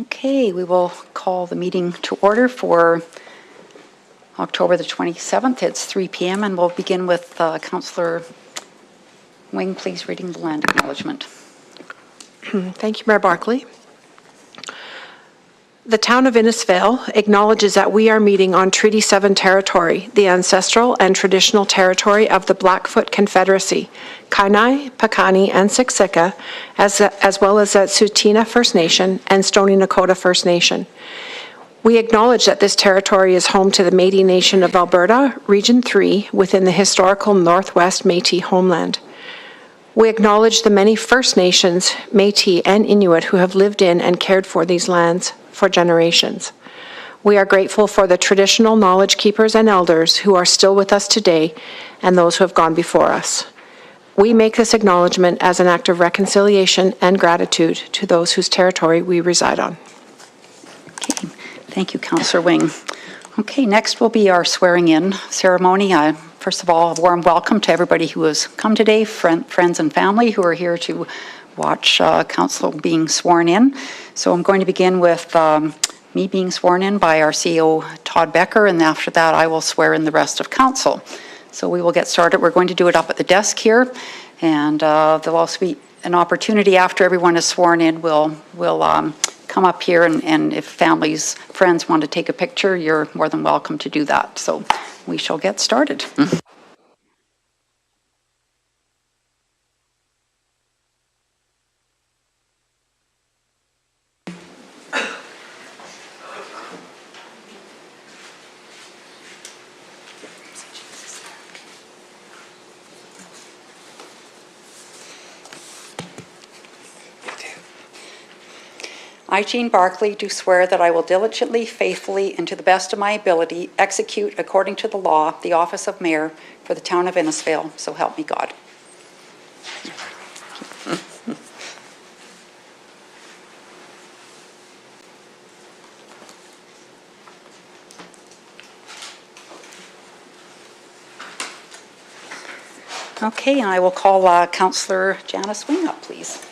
Okay, we will call the meeting to order for October the 27th. It's 3 p.m. and we'll begin with Councillor Wing, please reading the Land Acknowledgement. Thank you, Mayor Barkley. The town of Innisfail acknowledges that we are meeting on Treaty 7 territory, the ancestral and traditional territory of the Blackfoot Confederacy, Kainai, Piikani, and Siksika, as well as the Tsuut'ina First Nation and Stoney Nakoda First Nation. We acknowledge that this territory is home to the Métis Nation of Alberta, Region 3, within the historical Northwest Métis homeland. We acknowledge the many First Nations, Métis, and Inuit who have lived in and cared for these lands for generations. We are grateful for the traditional knowledge keepers and elders who are still with us today and those who have gone before us. We make this acknowledgement as an act of reconciliation and gratitude to those whose territory we reside on. Okay, thank you, Councillor Wing. Okay, next will be our swearing-in ceremony. First of all, a warm welcome to everybody who has come today, friends and family who are here to watch Council being sworn in. So I'm going to begin with me being sworn in by our CEO, Todd Becker, and after that I will swear in the rest of Council. So we will get started. We're going to do it up at the desk here, and there'll also be an opportunity after everyone is sworn in. We'll come up here, and if families, friends want to take a picture, you're more than welcome to do that. So we shall get started. I, Jean Barkley, do swear that I will diligently, faithfully, and to the best of my ability execute, according to the law, the office of Mayor for the town of Innisfail, so help me God. Okay, and I will call Councillor Janice Wing up, please.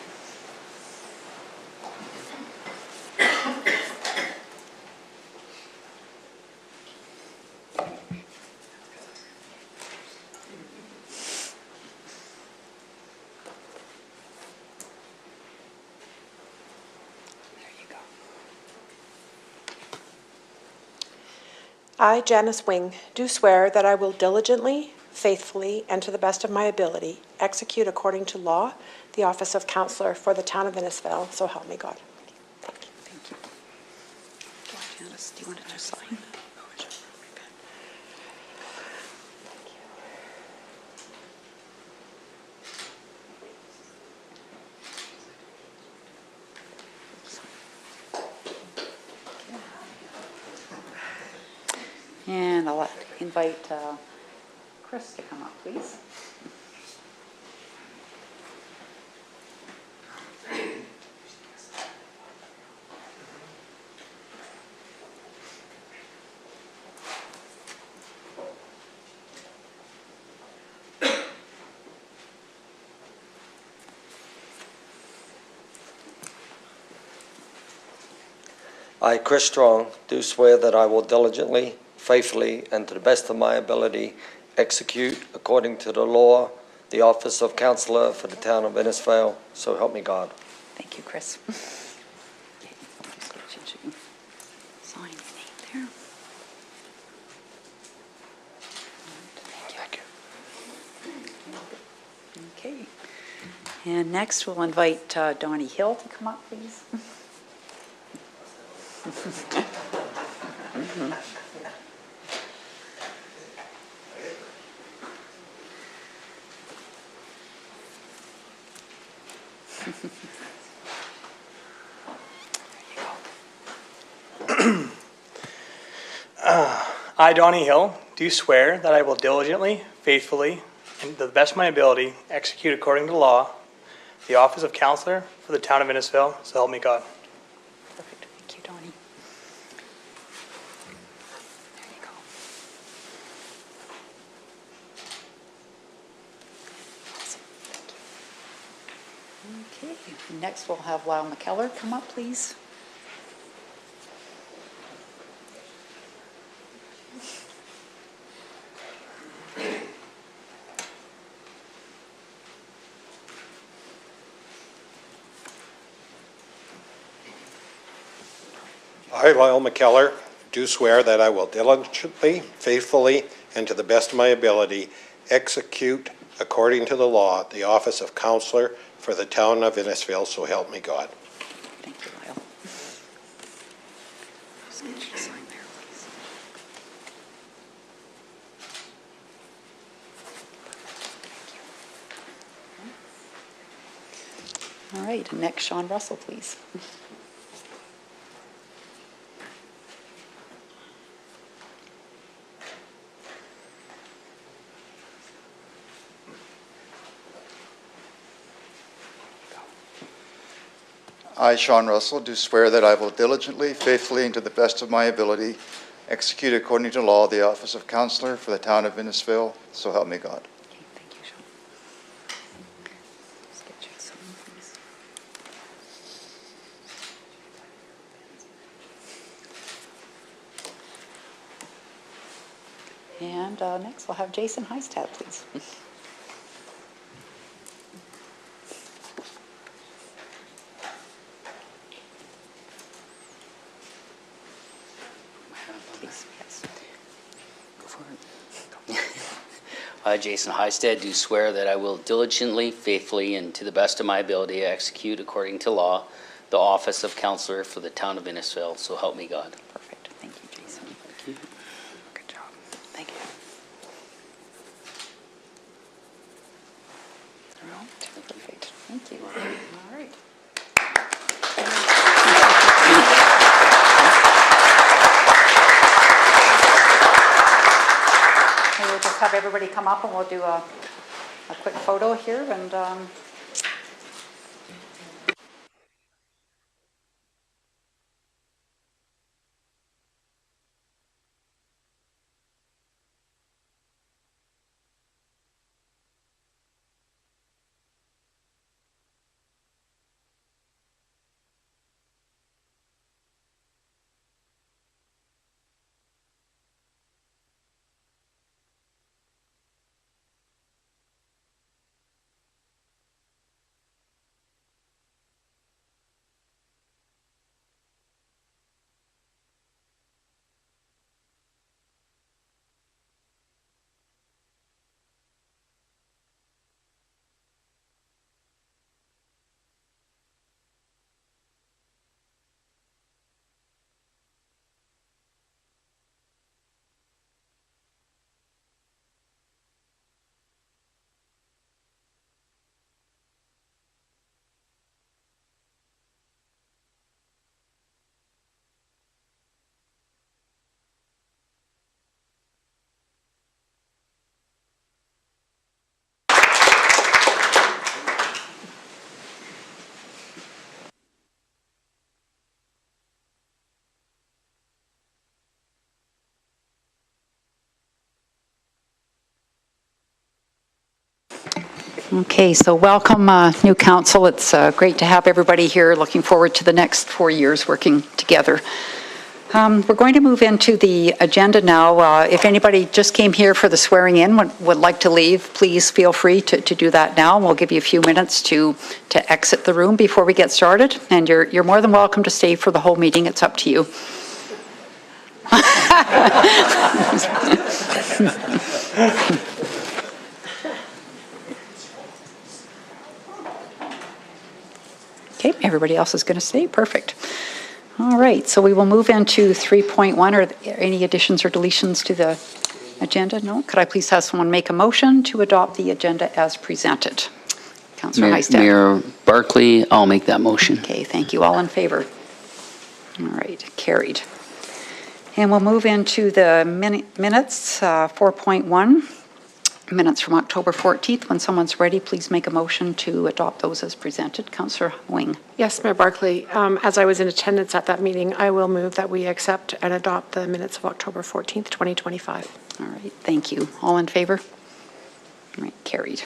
I, Janice Wing, do swear that I will diligently, faithfully, and to the best of my ability execute according to law the office of Councillor for the town of Innisfail, so help me God. Thank you. Thank you. Janice, do you want to just sign? And I'll invite Chris to come up, please. I, Chris Strong, do swear that I will diligently, faithfully, and to the best of my ability execute, according to the law, the office of Councillor for the town of Innisfail, so help me God. Thank you, Chris. Okay, I'll just get you to sign your name there. Thank you. Okay. And next we'll invite Donnie Hill to come up, please. I, Donnie Hill, do swear that I will diligently, faithfully, and to the best of my ability execute according to law the office of Councillor for the town of Innisfail, so help me God. Perfect. Thank you, Donnie. There you go. Awesome. Thank you. Okay. Next we'll have Lyle McKellar come up, please. I, Lyle McKellar, do swear that I will diligently, faithfully, and to the best of my ability execute, according to the law, the office of Councillor for the town of Innisfil, so help me God. Thank you, Lyle. Just get you to sign there, please. All right, and next, Sean Russell, please. I, Sean Russell, do swear that I will diligently, faithfully, and to the best of my ability execute according to law the office of Councillor for the town of Innisfil, so help me God. Okay, thank you, Sean. Just get you to sign, please. And next, we'll have Jason Heistad, please. Please, yes. Go for it. I, Jason Heistad, do swear that I will diligently, faithfully, and to the best of my ability execute according to law the office of Councillor for the town of Innisfil, so help me God. Perfect. Thank you, Jason. Thank you. Good job. Thank you. All right. Perfect. Thank you. All right. We'll just have everybody come up and we'll do a quick photo here and okay, so welcome, new council. It's great to have everybody here. Looking forward to the next 4 years working together. We're going to move into the agenda now. If anybody just came here for the swearing in, would like to leave, please feel free to do that now. We'll give you a few minutes to exit the room before we get started. And you're more than welcome to stay for the whole meeting. It's up to you. Okay, everybody else is going to stay. Perfect. All right, so we will move into 3.1. Are there any additions or deletions to the agenda? No? Could I please have someone make a motion to adopt the agenda as presented? Councillor Heistad. Mayor Barkley, I'll make that motion. Okay, thank you. All in favor? All right, carried. And we'll move into the minutes, 4.1. Minutes from October 14th. When someone's ready, please make a motion to adopt those as presented. Councillor Wing. Yes, Mayor Barkley, as I was in attendance at that meeting, I will move that we accept and adopt the minutes of October 14th, 2025. All right, thank you. All in favor? All right, carried.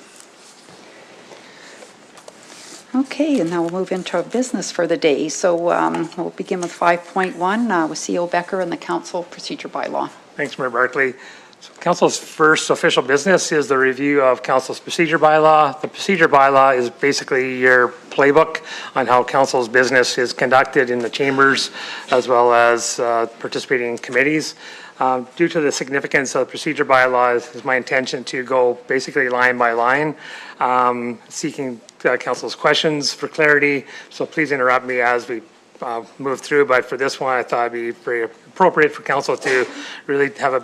Okay, and now we'll move into our business for the day. So we'll begin with 5.1 with CO Becker and the Council Procedure Bylaw. Thanks, Mayor Barkley. Council's first official business is the review of Council's procedure bylaw. The procedure bylaw is basically your playbook on how Council's business is conducted in the chambers, as well as participating committees. Due to the significance of the procedure bylaw, it's my intention to go basically line by line, seeking Council's questions for clarity. So please interrupt me as we move through. But for this one, I thought it'd be very appropriate for Council to really have a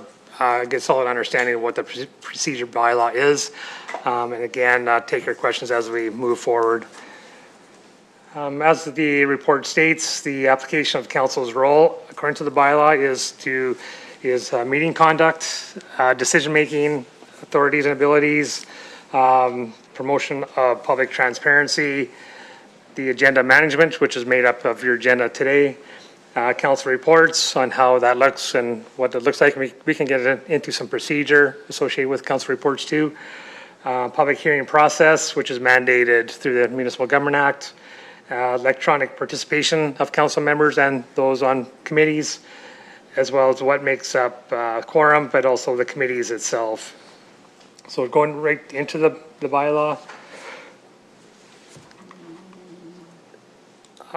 get solid understanding of what the procedure bylaw is, and again, take your questions as we move forward. As the report states, the application of Council's role, according to the bylaw, is meeting conduct, decision-making, authorities and abilities, promotion of public transparency, the agenda management, which is made up of your agenda today, council reports on how that looks and what it looks like. We can get into some procedure associated with council reports too. Public hearing process, which is mandated through the Municipal Government Act. Electronic participation of council members and those on committees, as well as what makes up quorum, but also the committees itself. So going right into the bylaw.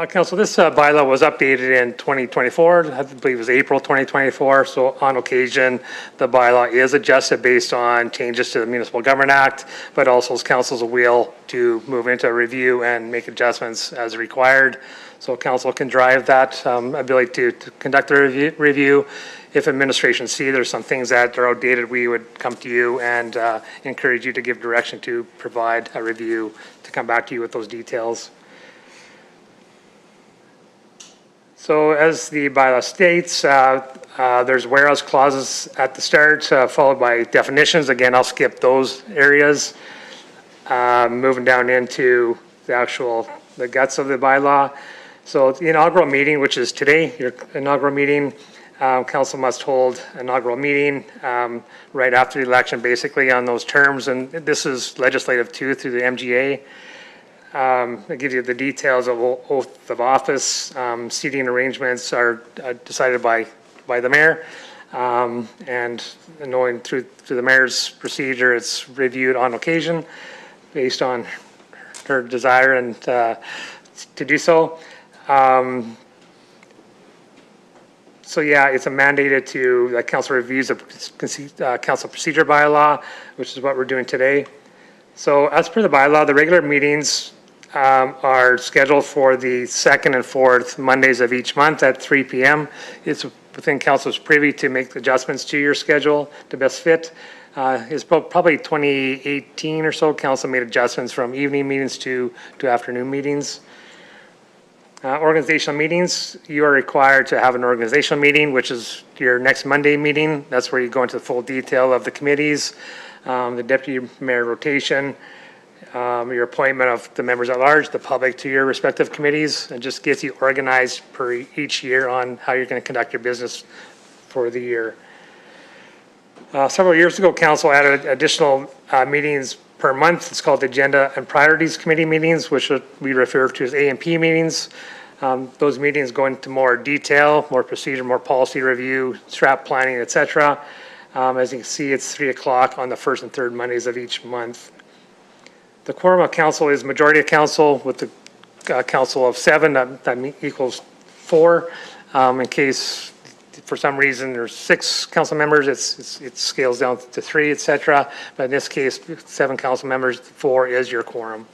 Council, this bylaw was updated in 2024, I believe it was April 2024. So on occasion, the bylaw is adjusted based on changes to the Municipal Government Act, but also as council's will to move into a review and make adjustments as required. So council can drive that ability to conduct a review. If administration see there's some things that are outdated, we would come to you and encourage you to give direction to provide a review to come back to you with those details. So as the bylaw states, there's whereas clauses at the start, followed by definitions. Again, I'll skip those areas. Moving down into the guts of the bylaw. So the inaugural meeting, which is today, your inaugural meeting, council must hold inaugural meeting right after the election, basically on those terms. And this is legislative too, through the MGA. It gives you the details of oath of office. Seating arrangements are decided by the mayor. And knowing through the mayor's procedure, it's reviewed on occasion based on her desire and to do so. So yeah, it's mandated to the council reviews of council procedure bylaw, which is what we're doing today. So as per the bylaw, the regular meetings are scheduled for the second and fourth Mondays of each month at 3 p.m. It's within council's privy to make adjustments to your schedule to best fit. It's probably 2018 or so, council made adjustments from evening meetings to afternoon meetings. Organizational meetings, you are required to have an organizational meeting, which is your next Monday meeting. That's where you go into the full detail of the committees, the deputy mayor rotation, your appointment of the members at large, the public to your respective committees, and just gets you organized per each year on how you're going to conduct your business for the year. Several years ago, council added additional meetings per month. It's called Agenda and Priorities Committee meetings, which we refer to as A&P meetings. Those meetings go into more detail, more procedure, more policy review, strat planning, etc. As you can see, it's 3 o'clock on the first and third Mondays of each month. The quorum of council is majority of council with the council of 7, that equals 4. In case for some reason there's 6 council members, it scales down to 3, etc. But in this case, 7 council members, 4 is your quorum.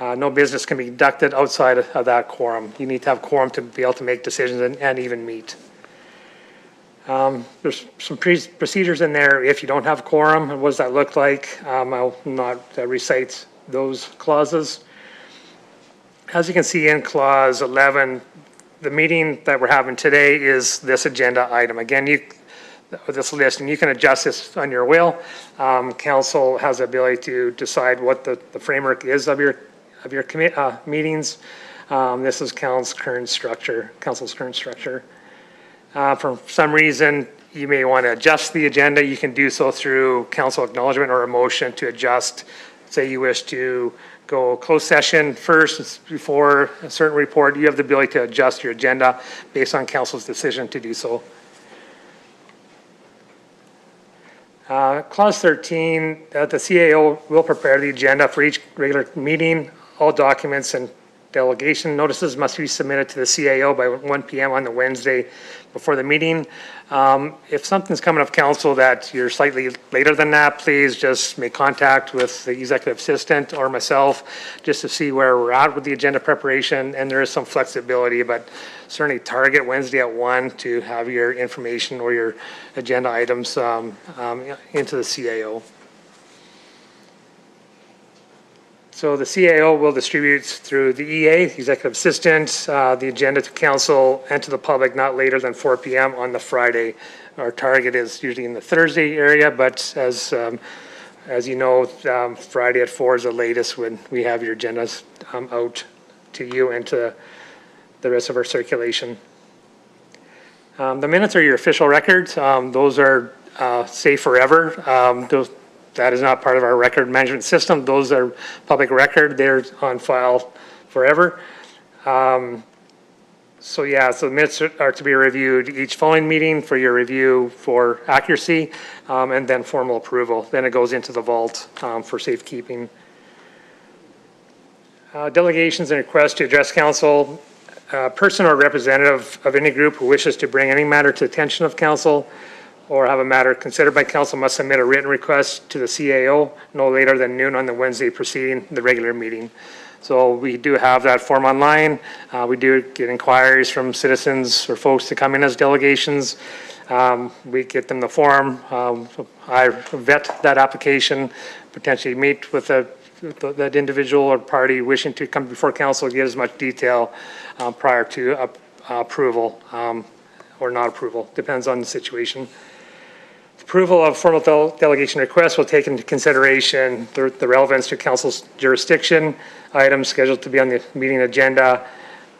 No business can be conducted outside of that quorum. You need to have quorum to be able to make decisions and even meet. There's some procedures in there if you don't have quorum. And what does that look like? I'll not recite those clauses. As you can see in clause 11, the meeting that we're having today is this agenda item. Again, this list, and you can adjust this on your will. Council has the ability to decide what the framework is of your meetings. This is council's current structure. For some reason, you may want to adjust the agenda. You can do so through council acknowledgement or a motion to adjust. Say you wish to go closed session first before a certain report. You have the ability to adjust your agenda based on council's decision to do so. Clause 13, the CAO will prepare the agenda for each regular meeting. All documents and delegation notices must be submitted to the CAO by 1 p.m. on the Wednesday before the meeting. If something's coming of council that you're slightly later than that, please just make contact with the executive assistant or myself just to see where we're at with the agenda preparation, and there is some flexibility, but certainly target Wednesday at 1 to have your information or your agenda items into the CAO. So the CAO will distribute through the EA, executive assistant, the agenda to council and to the public not later than 4 p.m. on the Friday. Our target is usually in the Thursday area, but as you know, Friday at 4 is the latest when we have your agendas out to you and to the rest of our circulation. The minutes are your official records. Those are safe forever. That is not part of our record management system. Those are public record. They're on file forever. So the minutes are to be reviewed each following meeting for your review for accuracy, and then formal approval. Then it goes into the vault for safekeeping. Delegations and requests to address council. Person or representative of any group who wishes to bring any matter to the attention of council or have a matter considered by council must submit a written request to the CAO no later than noon on the Wednesday preceding the regular meeting. So we do have that form online. We do get inquiries from citizens or folks to come in as delegations. We get them the form. I vet that application, potentially meet with that individual or party wishing to come before council, get as much detail prior to approval or not approval, depends on the situation. Approval of formal delegation requests will take into consideration the relevance to council's jurisdiction, items scheduled to be on the meeting agenda,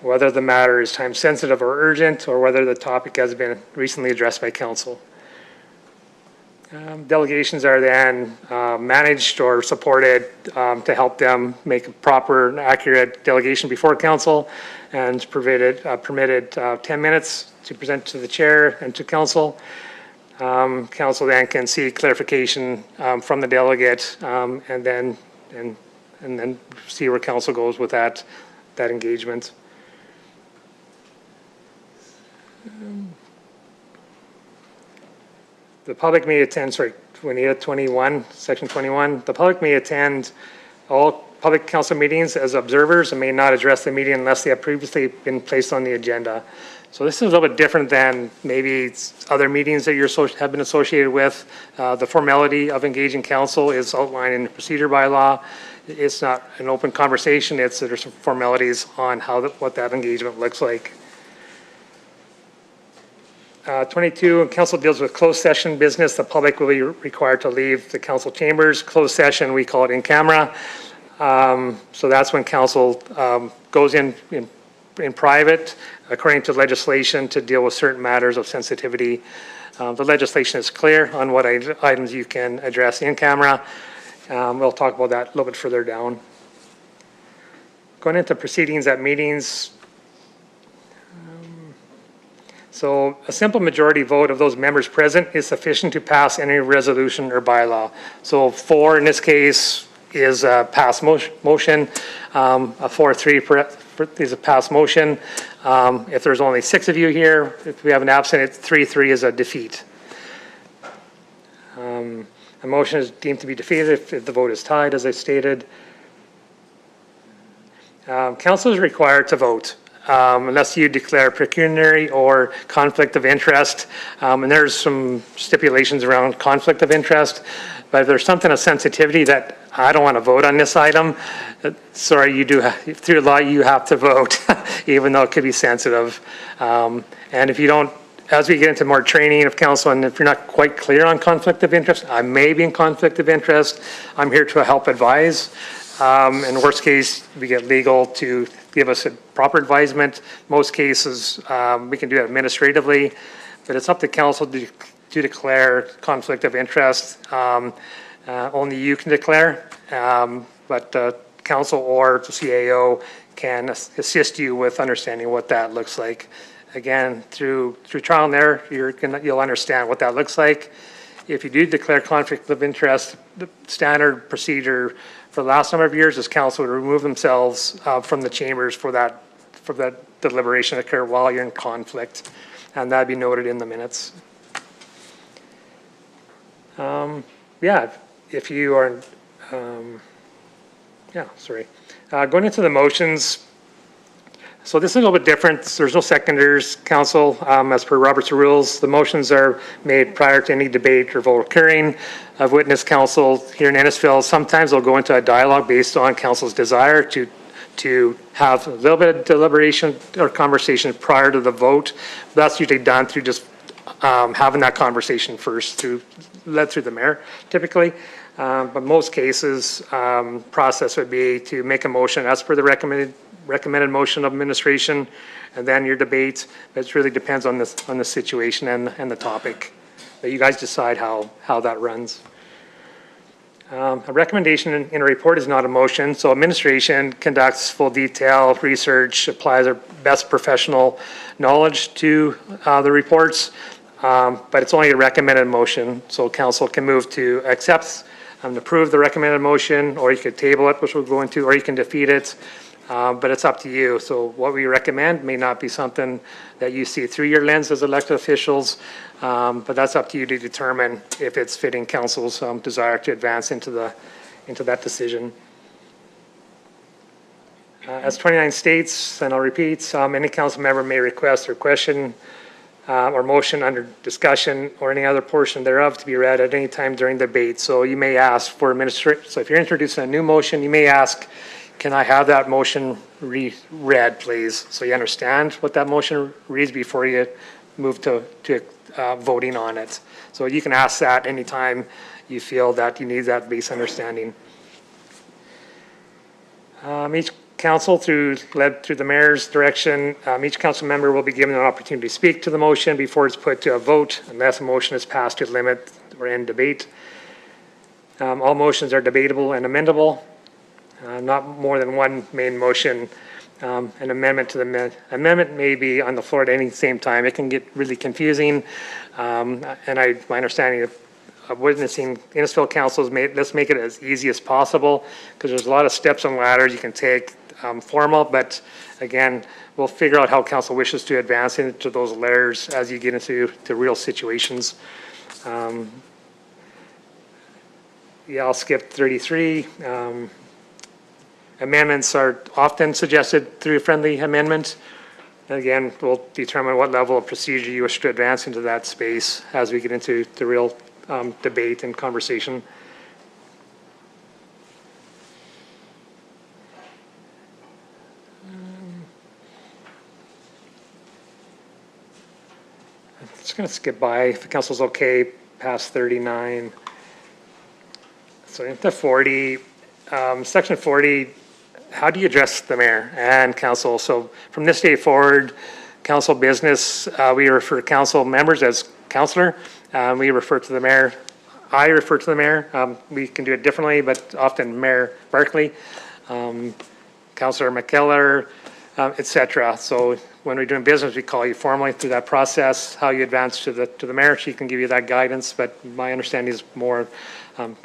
whether the matter is time sensitive or urgent, or whether the topic has been recently addressed by council. Delegations are then managed or supported to help them make a proper and accurate delegation before council, and permitted 10 minutes to present to the chair and to council. Council then can seek clarification from the delegate, and then see where council goes with that engagement. The public may attend, we need a 21, section 21. The public may attend all public council meetings as observers and may not address the meeting unless they have previously been placed on the agenda. So this is a little bit different than maybe other meetings that have been associated with. The formality of engaging council is outlined in the procedure bylaw. It's not an open conversation. There's some formalities on what that engagement looks like. 22, council deals with closed session business. The public will be required to leave the council chambers. Closed session, we call it in camera. So that's when council goes in private, according to legislation, to deal with certain matters of sensitivity. The legislation is clear on what items you can address in camera. We'll talk about that a little bit further down. Going into proceedings at meetings. So a simple majority vote of those members present is sufficient to pass any resolution or bylaw. So 4 in this case is a pass motion. A 4-3 is a pass motion. If there's only 6 of you here, if we have an absent, 3-3 is a defeat. A motion is deemed to be defeated if the vote is tied, as I stated. Council is required to vote unless you declare pecuniary or conflict of interest. And there's some stipulations around conflict of interest, but if there's something of sensitivity that I don't want to vote on this item, sorry, you do, through law, you have to vote, even though it could be sensitive. And if you don't, as we get into more training of council, and if you're not quite clear on conflict of interest, I may be in conflict of interest. I'm here to help advise. In worst case, we get legal to give us a proper advisement. Most cases, we can do it administratively, but it's up to council to declare conflict of interest. Only you can declare, but council or the CAO can assist you with understanding what that looks like. Again, through trial and error, you'll understand what that looks like. If you do declare conflict of interest, the standard procedure for the last number of years is council to remove themselves from the chambers for that deliberation to occur while you're in conflict, and that'd be noted in the minutes. Yeah, if you are, going into the motions. So this is a little bit different. There's no seconders, council, as per Robert's rules. The motions are made prior to any debate or vote occurring. I've witnessed council here in Innisfil, sometimes they'll go into a dialogue based on council's desire to have a little bit of deliberation or conversation prior to the vote. That's usually done through just having that conversation first, led through the mayor typically. But most cases, process would be to make a motion as per the recommended motion of administration, and then your debate. It really depends on the situation and the topic. But you guys decide how that runs. A recommendation in a report is not a motion, so administration conducts full detail research, applies their best professional knowledge to the reports, but it's only a recommended motion, so council can move to accept and approve the recommended motion, or you could table it, which we'll go into, or you can defeat it. But it's up to you. So what we recommend may not be something that you see through your lens as elected officials, but that's up to you to determine if it's fitting council's desire to advance into that decision. As 29 states, and I'll repeat, any council member may request or question or motion under discussion or any other portion thereof to be read at any time during debate. So you may ask for administration. So if you're introducing a new motion, you may ask, can I have that motion read, please? So you understand what that motion reads before you move to voting on it. So you can ask that anytime you feel that you need that base understanding. Each council, led through the mayor's direction, each council member will be given an opportunity to speak to the motion before it's put to a vote, unless a motion is passed to limit or end debate. All motions are debatable and amendable. Not more than one main motion. An amendment to the amendment may be on the floor at any same time. It can get really confusing. And my understanding of witnessing Innisfil councils, let's make it as easy as possible, because there's a lot of steps and ladders you can take formal, but again, we'll figure out how council wishes to advance into those layers as you get into real situations. Yeah, I'll skip 33. Amendments are often suggested through a friendly amendment. Again, we'll determine what level of procedure you wish to advance into that space as we get into the real debate and conversation. I'm just going to skip by, if the council's okay, past 39. So into 40, section 40, how do you address the mayor and council? So from this day forward, council business, we refer to council members as councillor. We refer to the mayor, I refer to the mayor. We can do it differently, but often Mayor Barkley, Councillor McKellar, etc. So when we're doing business, we call you formally through that process. How you advance to the mayor, she can give you that guidance, but my understanding is more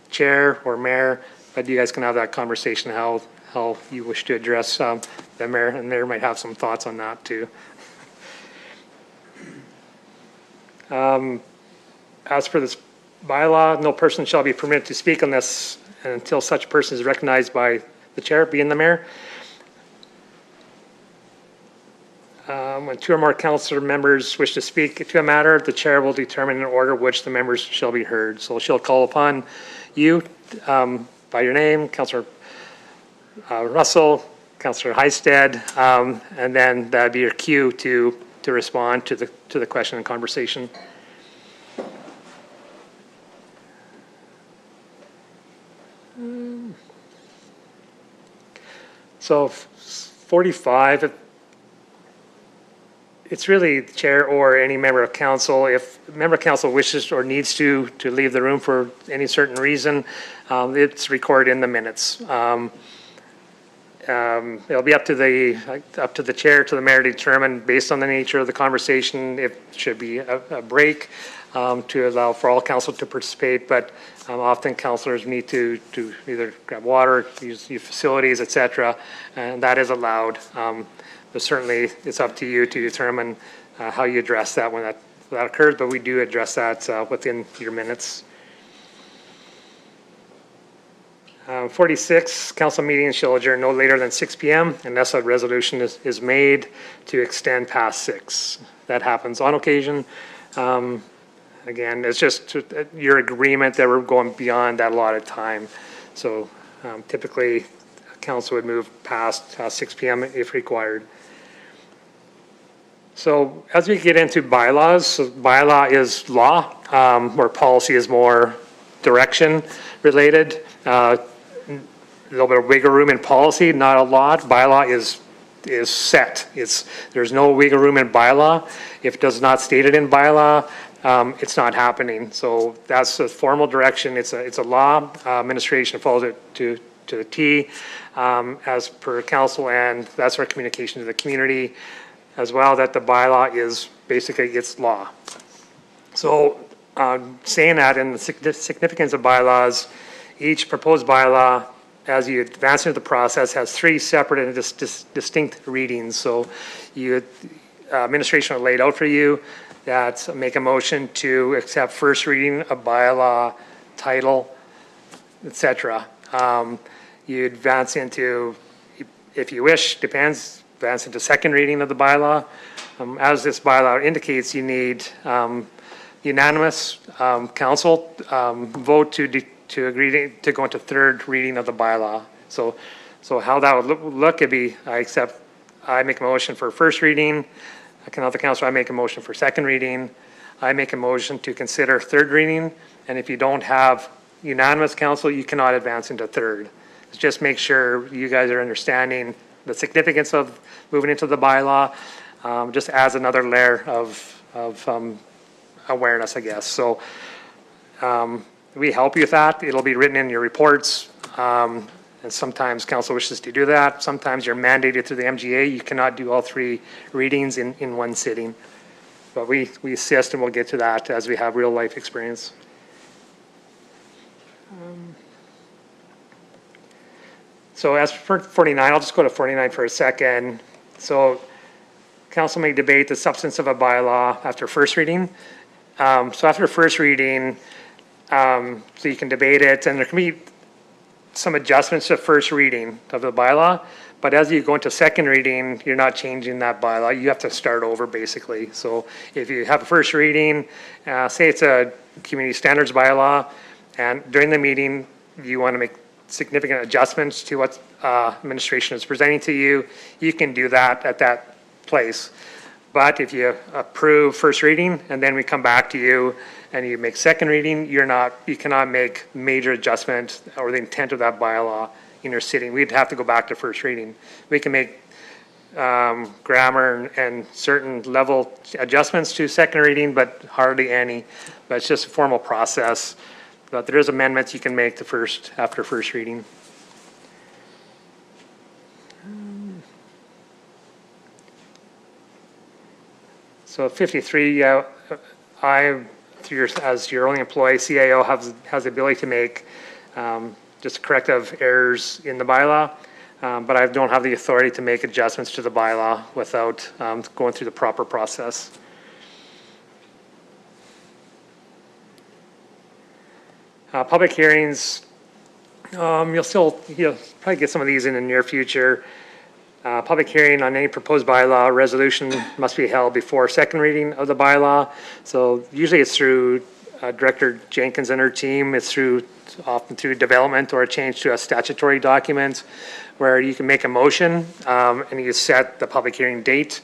chair or mayor, but you guys can have that conversation how you wish to address the mayor, and the mayor might have some thoughts on that too. As for this bylaw, no person shall be permitted to speak on this until such person is recognized by the chair, being the mayor. When two or more council members wish to speak to a matter, the chair will determine in order which the members shall be heard. So she'll call upon you by your name, Councillor Russell, Councillor Heistad, and then that'd be your cue to respond to the question and conversation. So 45, it's really the chair or any member of council. If a member of council wishes or needs to leave the room for any certain reason, it's recorded in the minutes. It'll be up to the chair, to the mayor to determine based on the nature of the conversation if it should be a break. to allow for all council to participate, but often councillors need to either grab water, use facilities, et cetera, and that is allowed. But certainly it's up to you to determine how you address that when that occurs, but we do address that within your minutes. 46, council meetings shall adjourn no later than 6 p.m. unless a resolution is made to extend past 6. That happens on occasion. Again, it's just your agreement that we're going beyond that allotted time. So typically, council would move past 6 p.m. if required. So as we get into bylaws, so bylaw is law, where policy is more direction related. A little bit of wiggle room in policy, not a lot. Bylaw is set. There's no wiggle room in bylaw. If it does not state it in bylaw, it's not happening. So that's a formal direction. It's a law. Administration follows it to the T as per council, and that's our communication to the community as well, that the bylaw is basically its law. So saying that, and the significance of bylaws, each proposed bylaw, as you advance into the process, has 3 separate and distinct readings. So administration will lay it out for you that make a motion to accept first reading of bylaw, title, etc. You advance into, if you wish, advance into second reading of the bylaw. As this bylaw indicates, you need unanimous council vote to agree to go into third reading of the bylaw. So how that would look it'd be, I make a motion for first reading. Another councillor, I make a motion for second reading. I make a motion to consider third reading. And if you don't have unanimous council, you cannot advance into third. Just make sure you guys are understanding the significance of moving into the bylaw, just as another layer of awareness, I guess. So we help you with that. It'll be written in your reports. And sometimes council wishes to do that. Sometimes you're mandated through the MGA. You cannot do all 3 readings in one sitting. But we assist, and we'll get to that as we have real life experience. So as for 49, I'll just go to 49 for a second. So council may debate the substance of a bylaw after first reading. So after first reading, so you can debate it, and there can be some adjustments to first reading of the bylaw, but as you go into second reading, you're not changing that bylaw. You have to start over, basically. So if you have a first reading, say it's a community standards bylaw, and during the meeting, you want to make significant adjustments to what administration is presenting to you, you can do that at that place. But if you approve first reading, and then we come back to you, and you make second reading, you cannot make major adjustments or the intent of that bylaw in your sitting. We'd have to go back to first reading. We can make grammar and certain level adjustments to second reading, but hardly any. But it's just a formal process. But there is amendments you can make to after first reading. So 53, as your only employee, CAO has the ability to make just corrective errors in the bylaw, but I don't have the authority to make adjustments to the bylaw without going through the proper process. Public hearings, you'll probably get some of these in the near future. Public hearing on any proposed bylaw resolution must be held before second reading of the bylaw. So usually it's through Director Jenkins and her team. It's often through development or a change to a statutory document where you can make a motion and you set the public hearing date.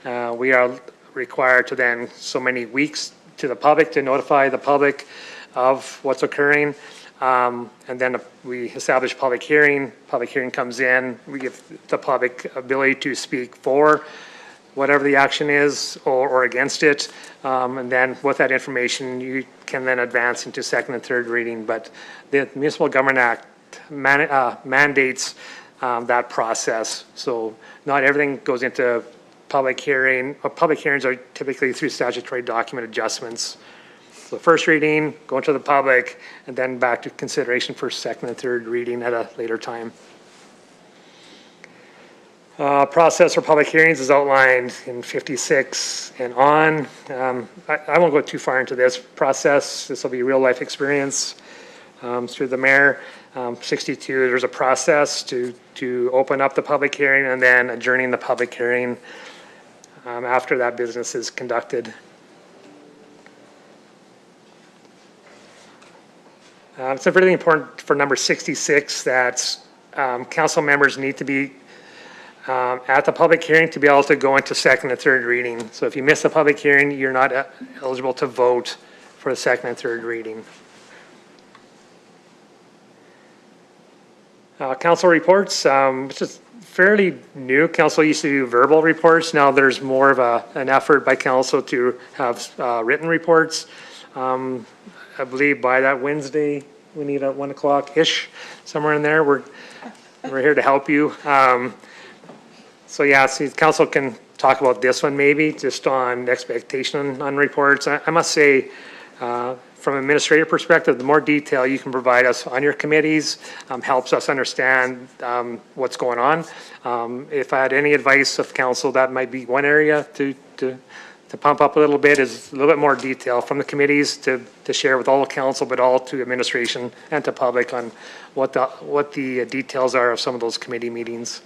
We are required to then so many weeks to the public to notify the public of what's occurring. And then we establish public hearing. Public hearing comes in. We give the public ability to speak for whatever the action is or against it. And then with that information, you can then advance into second and third reading. But the Municipal Government Act mandates that process. So not everything goes into public hearing. Public hearings are typically through statutory document adjustments. So the first reading, going to the public, and then back to consideration for second and third reading at a later time. Process for public hearings is outlined in 56 and on. I won't go too far into this process. This will be real life experience through the mayor. 62, there's a process to open up the public hearing and then adjourning the public hearing after that business is conducted. It's really important for number 66 that council members need to be at the public hearing to be able to go into second and third reading. So if you miss the public hearing, you're not eligible to vote for the second and third reading. Council reports, which is fairly new. Council used to do verbal reports. Now there's more of an effort by council to have written reports. I believe by that Wednesday, we need at 1 o'clock-ish, somewhere in there. We're here to help you. So yeah, see, council can talk about this one maybe, just on expectation on reports. I must say, from an administrative perspective, the more detail you can provide us on your committees helps us understand what's going on. If I had any advice of council, that might be one area to pump up a little bit, is a little bit more detail from the committees to share with all the council, but all to administration and to public on what the details are of some of those committee meetings.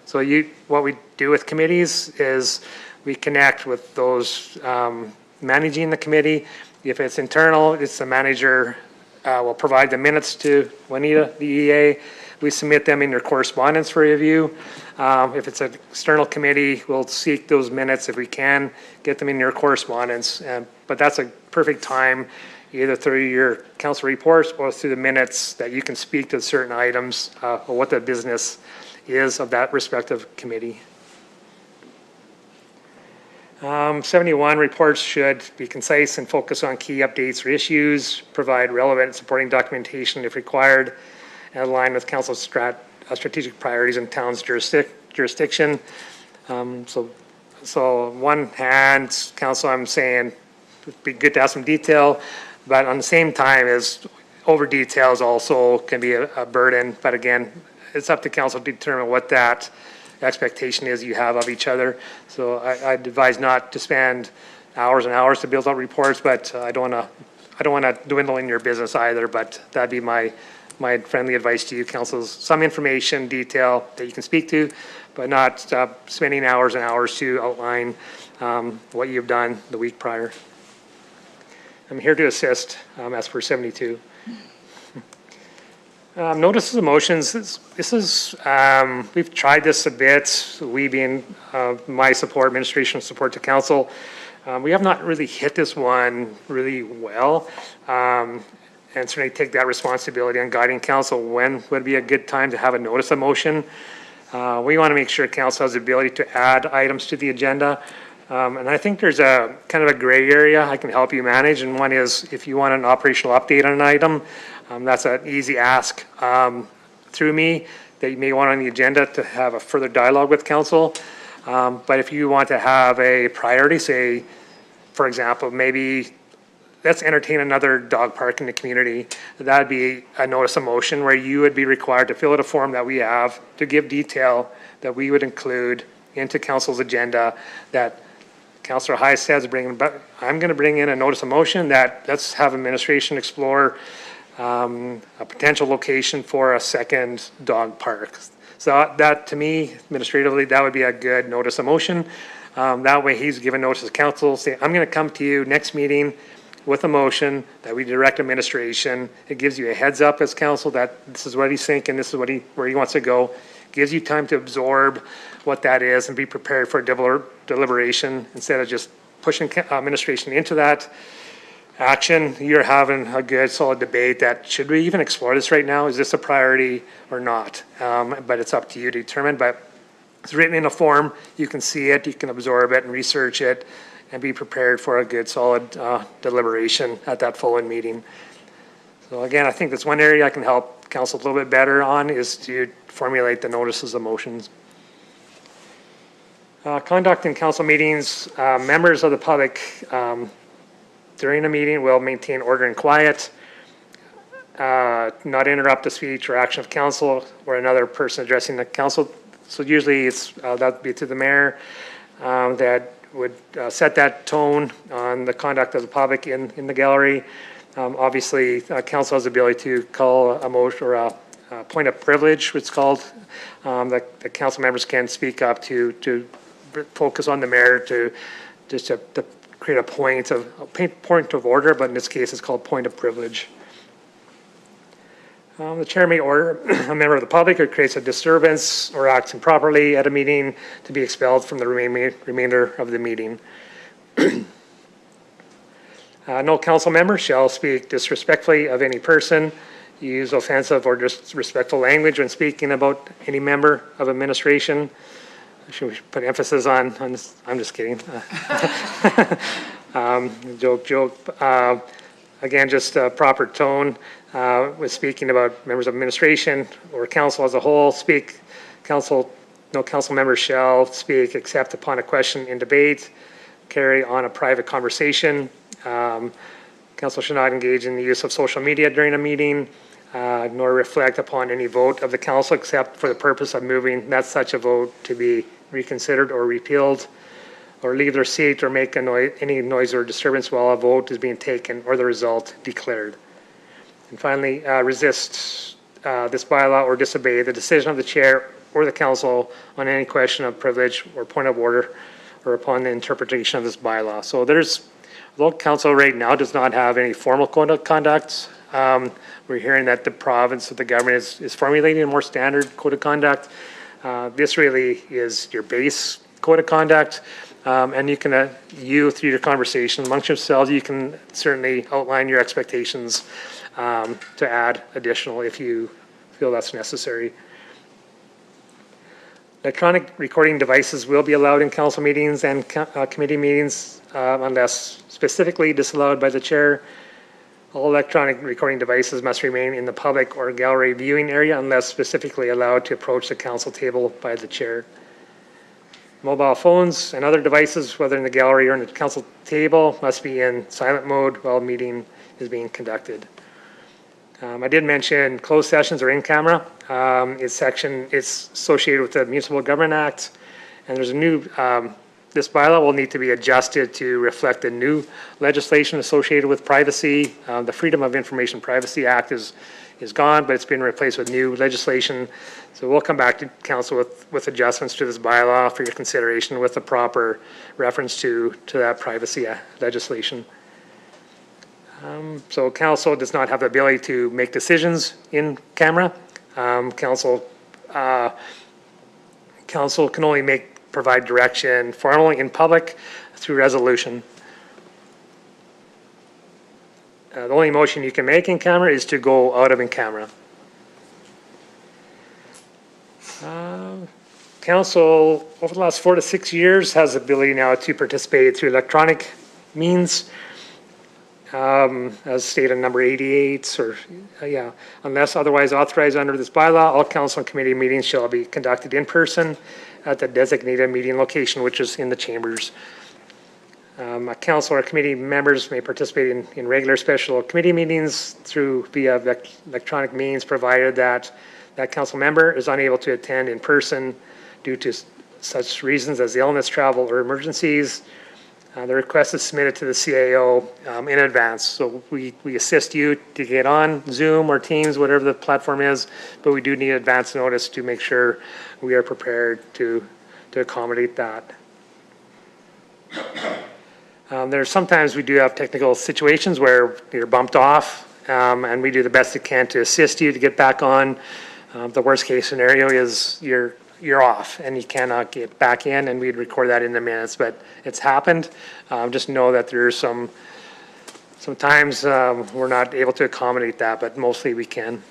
So what we do with committees is we connect with those managing the committee. If it's internal, it's the manager will provide the minutes to Juanita, the EA. We submit them in your correspondence for review. If it's an external committee, we'll seek those minutes if we can, get them in your correspondence. But that's a perfect time, either through your council reports or through the minutes, that you can speak to certain items or what the business is of that respective committee. 71 reports should be concise and focus on key updates or issues, provide relevant supporting documentation if required, and align with council's strategic priorities in town's jurisdiction. So on one hand, council, I'm saying it'd be good to have some detail, but on the same time, as over details also can be a burden. But again, it's up to council to determine what that expectation is you have of each other. So I'd advise not to spend hours and hours to build out reports, but I don't want to dwindle in your business either. But that'd be my friendly advice to you, council: some information, detail that you can speak to, but not spending hours and hours to outline what you've done the week prior. I'm here to assist as per 72. Notices of motions, this is, we've tried this a bit, we being my support, administration support to council. We have not really hit this one really well, and certainly take that responsibility on guiding council when would be a good time to have a notice of motion. We want to make sure council has the ability to add items to the agenda. And I think there's a kind of a gray area I can help you manage. And one is, if you want an operational update on an item, that's an easy ask through me that you may want on the agenda to have a further dialogue with council. But if you want to have a priority, say, for example, maybe let's entertain another dog park in the community, that'd be a notice of motion where you would be required to fill out a form that we have to give detail that we would include into council's agenda, that Councillor Heistad is bringing, but I'm going to bring in a notice of motion that let's have administration explore a potential location for a second dog park. So that, to me, administratively, that would be a good notice of motion. That way he's given notice to council, say, I'm going to come to you next meeting with a motion that we direct administration. It gives you a heads up as council that this is what he's thinking, this is what where he wants to go. Gives you time to absorb what that is and be prepared for deliberation instead of just pushing administration into that action. You're having a good solid debate that, should we even explore this right now? Is this a priority or not? But it's up to you to determine. But it's written in a form, you can see it, you can absorb it and research it and be prepared for a good solid deliberation at that following meeting. So again, I think that's one area I can help council a little bit better on, is to formulate the notices of motions. Conduct in council meetings, members of the public during a meeting will maintain order and quiet, not interrupt the speech or action of council or another person addressing the council. So usually it's, that'd be to the mayor, that would set that tone on the conduct of the public in the gallery. Obviously, council has the ability to call a motion or a point of privilege, it's called. The council members can speak up to focus on the mayor to create a point of order, but in this case, it's called point of privilege. The chair may order a member of the public who creates a disturbance or acts improperly at a meeting to be expelled from the remainder of the meeting. No council member shall speak disrespectfully of any person, use offensive or disrespectful language when speaking about any member of administration. Should we put emphasis on this? I'm just kidding. Joke. Again, just a proper tone with speaking about members of administration or council as a whole. No council member shall speak except upon a question in debate, carry on a private conversation. Council should not engage in the use of social media during a meeting, nor reflect upon any vote of the council except for the purpose of moving that such a vote to be reconsidered or repealed, or leave their seat or make any noise or disturbance while a vote is being taken or the result declared. And finally, resist this bylaw or disobey the decision of the chair or the council on any question of privilege or point of order or upon the interpretation of this bylaw. So although council right now does not have any formal code of conduct, we're hearing that the province of the government is formulating a more standard code of conduct. This really is your base code of conduct. And you can, through your conversation amongst yourselves, you can certainly outline your expectations to add additional if you feel that's necessary. Electronic recording devices will be allowed in council meetings and committee meetings unless specifically disallowed by the chair. All electronic recording devices must remain in the public or gallery viewing area unless specifically allowed to approach the council table by the chair. Mobile phones and other devices, whether in the gallery or in the council table, must be in silent mode while a meeting is being conducted. I did mention closed sessions are in camera. It's associated with the Municipal Government Act, and there's a new, this bylaw will need to be adjusted to reflect the new legislation associated with privacy. The Freedom of Information Privacy Act is gone, but it's been replaced with new legislation. So we'll come back to council with adjustments to this bylaw for your consideration with a proper reference to that privacy legislation. So council does not have the ability to make decisions in camera. Council can only provide direction formally in public through resolution. The only motion you can make in camera is to go out of in camera. Council, over the last 4 to 6 years, has the ability now to participate through electronic means, as stated in number 88, unless otherwise authorized under this bylaw, all council and committee meetings shall be conducted in person at the designated meeting location, which is in the chambers. A council or committee members may participate in regular special committee meetings via electronic means, provided that council member is unable to attend in person due to such reasons as illness, travel, or emergencies. The request is submitted to the CAO in advance. So we assist you to get on Zoom or Teams, whatever the platform is, but we do need advance notice to make sure we are prepared to accommodate that. There's sometimes we do have technical situations where you're bumped off, and we do the best we can to assist you to get back on. The worst case scenario is you're off and you cannot get back in, and we'd record that in the minutes, but it's happened. Just know that there's sometimes we're not able to accommodate that, but mostly we can.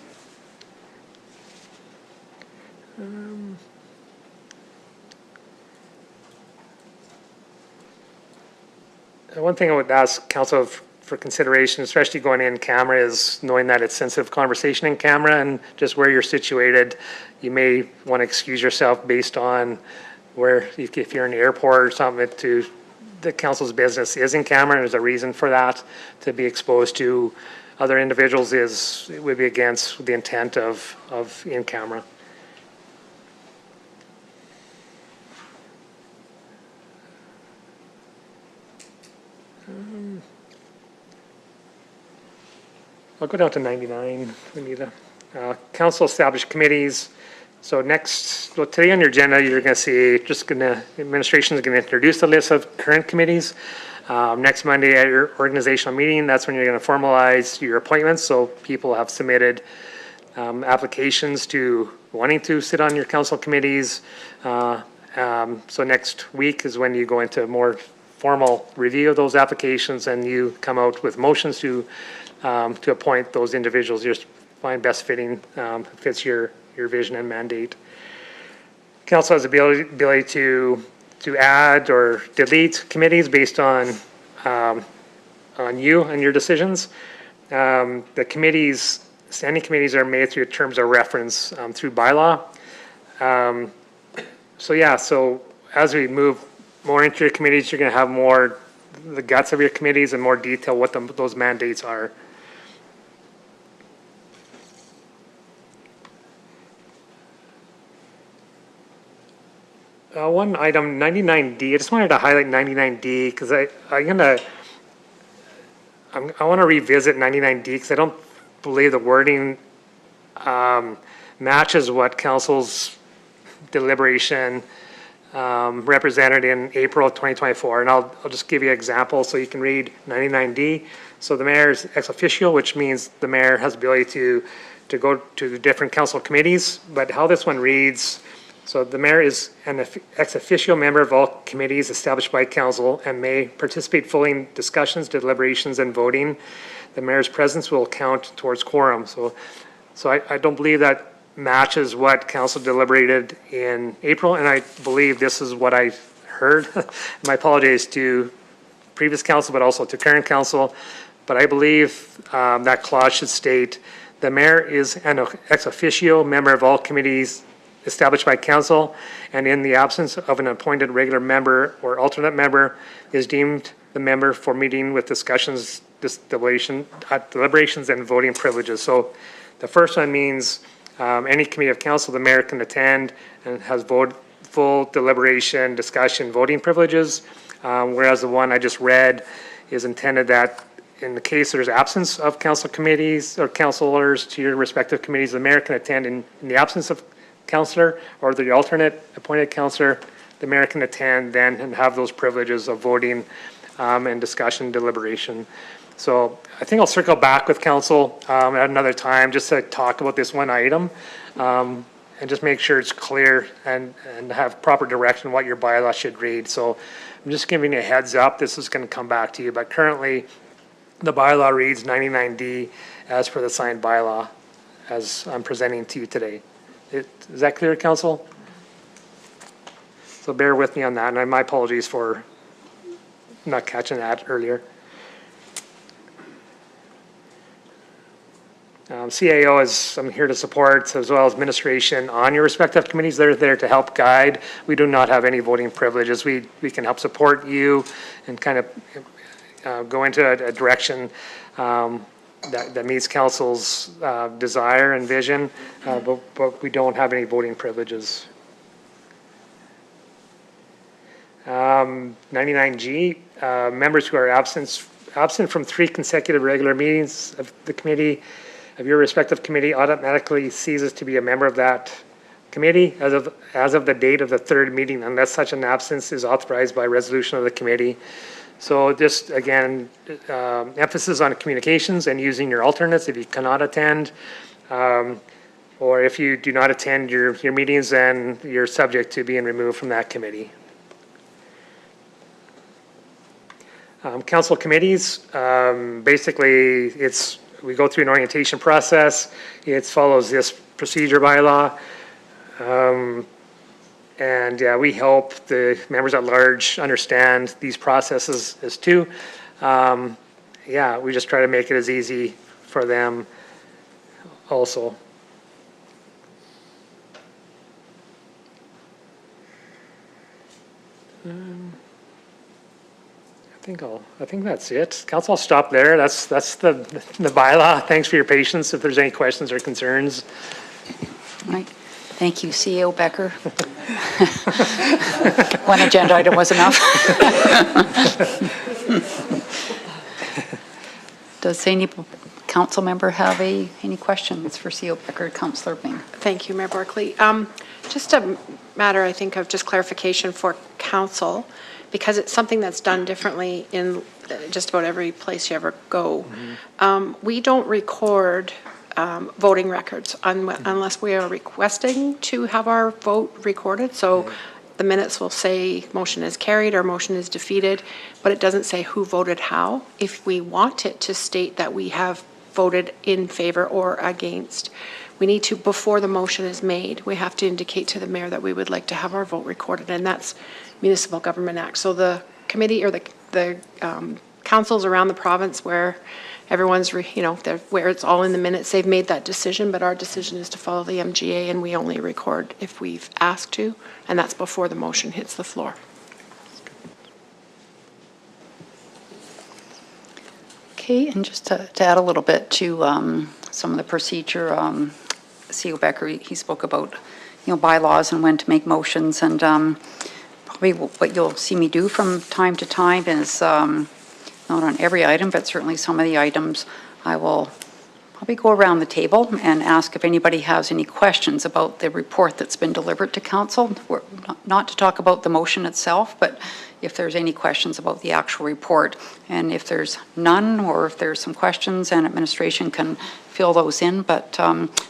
One thing I would ask council for consideration, especially going in camera, is knowing that it's sensitive conversation in camera and just where you're situated. You may want to excuse yourself based on where, if you're in the airport or something, to the council's business is in camera, and there's a reason for that. To be exposed to other individuals would be against the intent of in camera. I'll go down to 99, Anita. Council established committees. So today on your agenda, you're going to see, administration is going to introduce the list of current committees. Next Monday at your organizational meeting, that's when you're going to formalize your appointments. So people have submitted applications to wanting to sit on your council committees. So next week is when you go into more formal review of those applications, and you come out with motions to appoint those individuals you find best fitting, fits your vision and mandate. Council has the ability to add or delete committees based on you and your decisions. The committees, standing committees, are made through terms of reference through bylaw. So as we move more into your committees, you're going to have more the guts of your committees and more detail what those mandates are. One item, 99D. I just wanted to highlight 99D because I want to revisit 99D because I don't believe the wording matches what council's deliberation represented in April of 2024. And I'll just give you an example so you can read 99D. So the mayor is ex officio, which means the mayor has the ability to go to the different council committees. But how this one reads, so the mayor is an ex officio member of all committees established by council and may participate fully in discussions, deliberations, and voting. The mayor's presence will count towards quorum. So I don't believe that matches what council deliberated in April, and I believe this is what I heard. My apologies to previous council, but also to current council. But I believe that clause should state, the mayor is an ex officio member of all committees established by council, and in the absence of an appointed regular member or alternate member, is deemed the member for meeting with discussions, deliberations, and voting privileges. So the first one means any committee of council the mayor can attend and has full deliberation, discussion, voting privileges, whereas the one I just read is intended that in the case there's absence of council committees or councilors to your respective committees, the mayor can attend in the absence of councillor or the alternate appointed councillor, the mayor can attend then and have those privileges of voting and discussion, deliberation. So I think I'll circle back with council at another time just to talk about this one item and just make sure it's clear and have proper direction what your bylaw should read. So I'm just giving you a heads up. This is going to come back to you, but currently the bylaw reads 99D as per the signed bylaw as I'm presenting to you today. Is that clear, council? So bear with me on that, and my apologies for not catching that earlier. CAO is, I'm here to support, as well as administration on your respective committees. They're there to help guide. We do not have any voting privileges. We can help support you and kind of go into a direction that meets council's desire and vision, but we don't have any voting privileges. 99G, members who are absent from 3 consecutive regular meetings of the committee, of your respective committee, automatically ceases to be a member of that committee as of the date of the 3rd meeting, unless such an absence is authorized by resolution of the committee. So just again, emphasis on communications and using your alternates if you cannot attend, or if you do not attend your meetings, then you're subject to being removed from that committee. Council committees, basically we go through an orientation process. It follows this procedure bylaw. And we help the members at large understand these processes as too. We just try to make it as easy for them also. I think that's it. Council, I'll stop there. That's the bylaw. Thanks for your patience. If there's any questions or concerns. All right. Thank you, CEO Becker. One agenda item was enough. Does any council member have any questions for CEO Becker, Councillor Wing? Thank you, Mayor Barkley. Just a matter, I think, of just clarification for council, because it's something that's done differently in just about every place you ever go. We don't record voting records unless we are requesting to have our vote recorded. So the minutes will say motion is carried or motion is defeated, but it doesn't say who voted how. If we want it to state that we have voted in favor or against, we need to, before the motion is made, we have to indicate to the mayor that we would like to have our vote recorded, and that's Municipal Government Act. So the committee or the councils around the province where everyone's, where it's all in the minutes, they've made that decision, but our decision is to follow the MGA, and we only record if we've asked to, and that's before the motion hits the floor. Okay, and just to add a little bit to some of the procedure, CEO Becker, he spoke about, bylaws and when to make motions, and probably what you'll see me do from time to time is, not on every item, but certainly some of the items, I will probably go around the table and ask if anybody has any questions about the report that's been delivered to council. Not to talk about the motion itself, but if there's any questions about the actual report. And if there's none, or if there's some questions, and administration can fill those in. But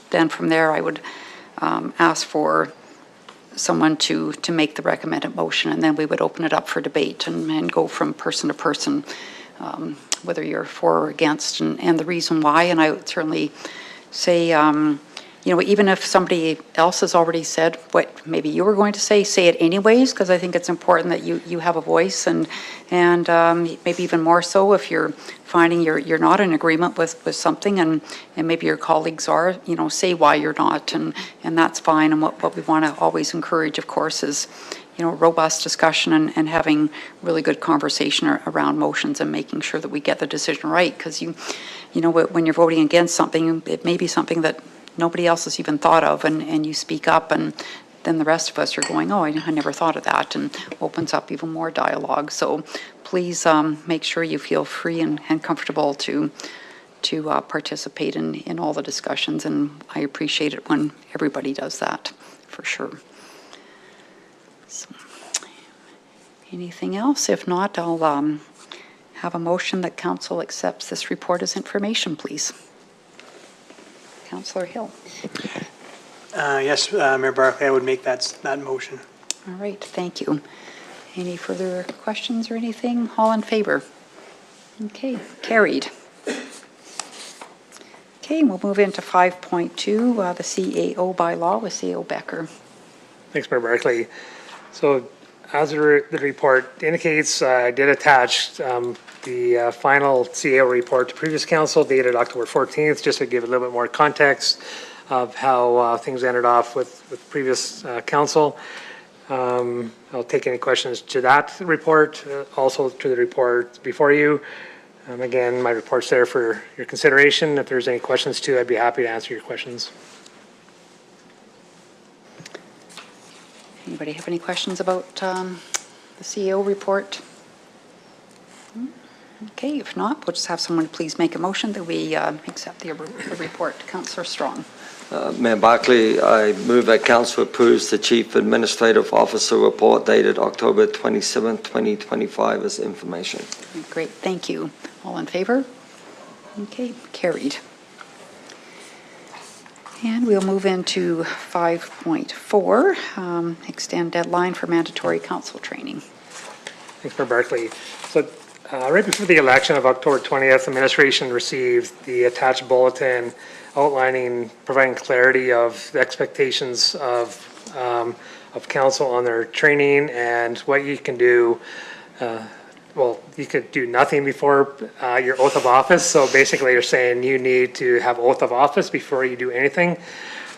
then from there, I would ask for someone to make the recommended motion, and then we would open it up for debate and go from person to person, whether you're for or against, and the reason why. And I would certainly say, even if somebody else has already said what maybe you were going to say it anyways, because I think it's important that you have a voice, and maybe even more so if you're finding you're not in agreement with something, and maybe your colleagues are, say why you're not, and that's fine. And what we want to always encourage, of course, is robust discussion and having really good conversation around motions and making sure that we get the decision right, because when you're voting against something, it may be something that nobody else has even thought of, and you speak up, and then the rest of us are going, oh, I never thought of that, and opens up even more dialogue. So please make sure you feel free and comfortable to participate in all the discussions, and I appreciate it when everybody does that, for sure. So, anything else? If not, I'll have a motion that council accepts this report as information, please. Councillor Hill. Yes, Mayor Barkley, I would make that motion. All right, thank you. Any further questions or anything? All in favor? Okay, carried. Okay, we'll move into 5.2, the CAO bylaw with CEO Becker. Thanks, Mayor Barkley. So as the report indicates, I did attach the final CAO report to previous council dated October 14th, just to give a little bit more context of how things ended off with previous council. I'll take any questions to that report, also to the report before you. Again, my report's there for your consideration. If there's any questions too, I'd be happy to answer your questions. Anybody have any questions about the CEO report? Okay, if not, we'll just have someone please make a motion that we accept the report. Councillor Strong. Mayor Barkley, I move that council approves the Chief Administrative Officer report dated October 27, 2025 as information. Great, thank you. All in favor? Okay, carried. And we'll move into 5.4, extend deadline for mandatory council training. Thanks, Mayor Barkley. So right before the election of October 20th, administration received the attached bulletin outlining, providing clarity of the expectations of council on their training and what you can do. Well, you could do nothing before your oath of office. So basically you're saying you need to have oath of office before you do anything.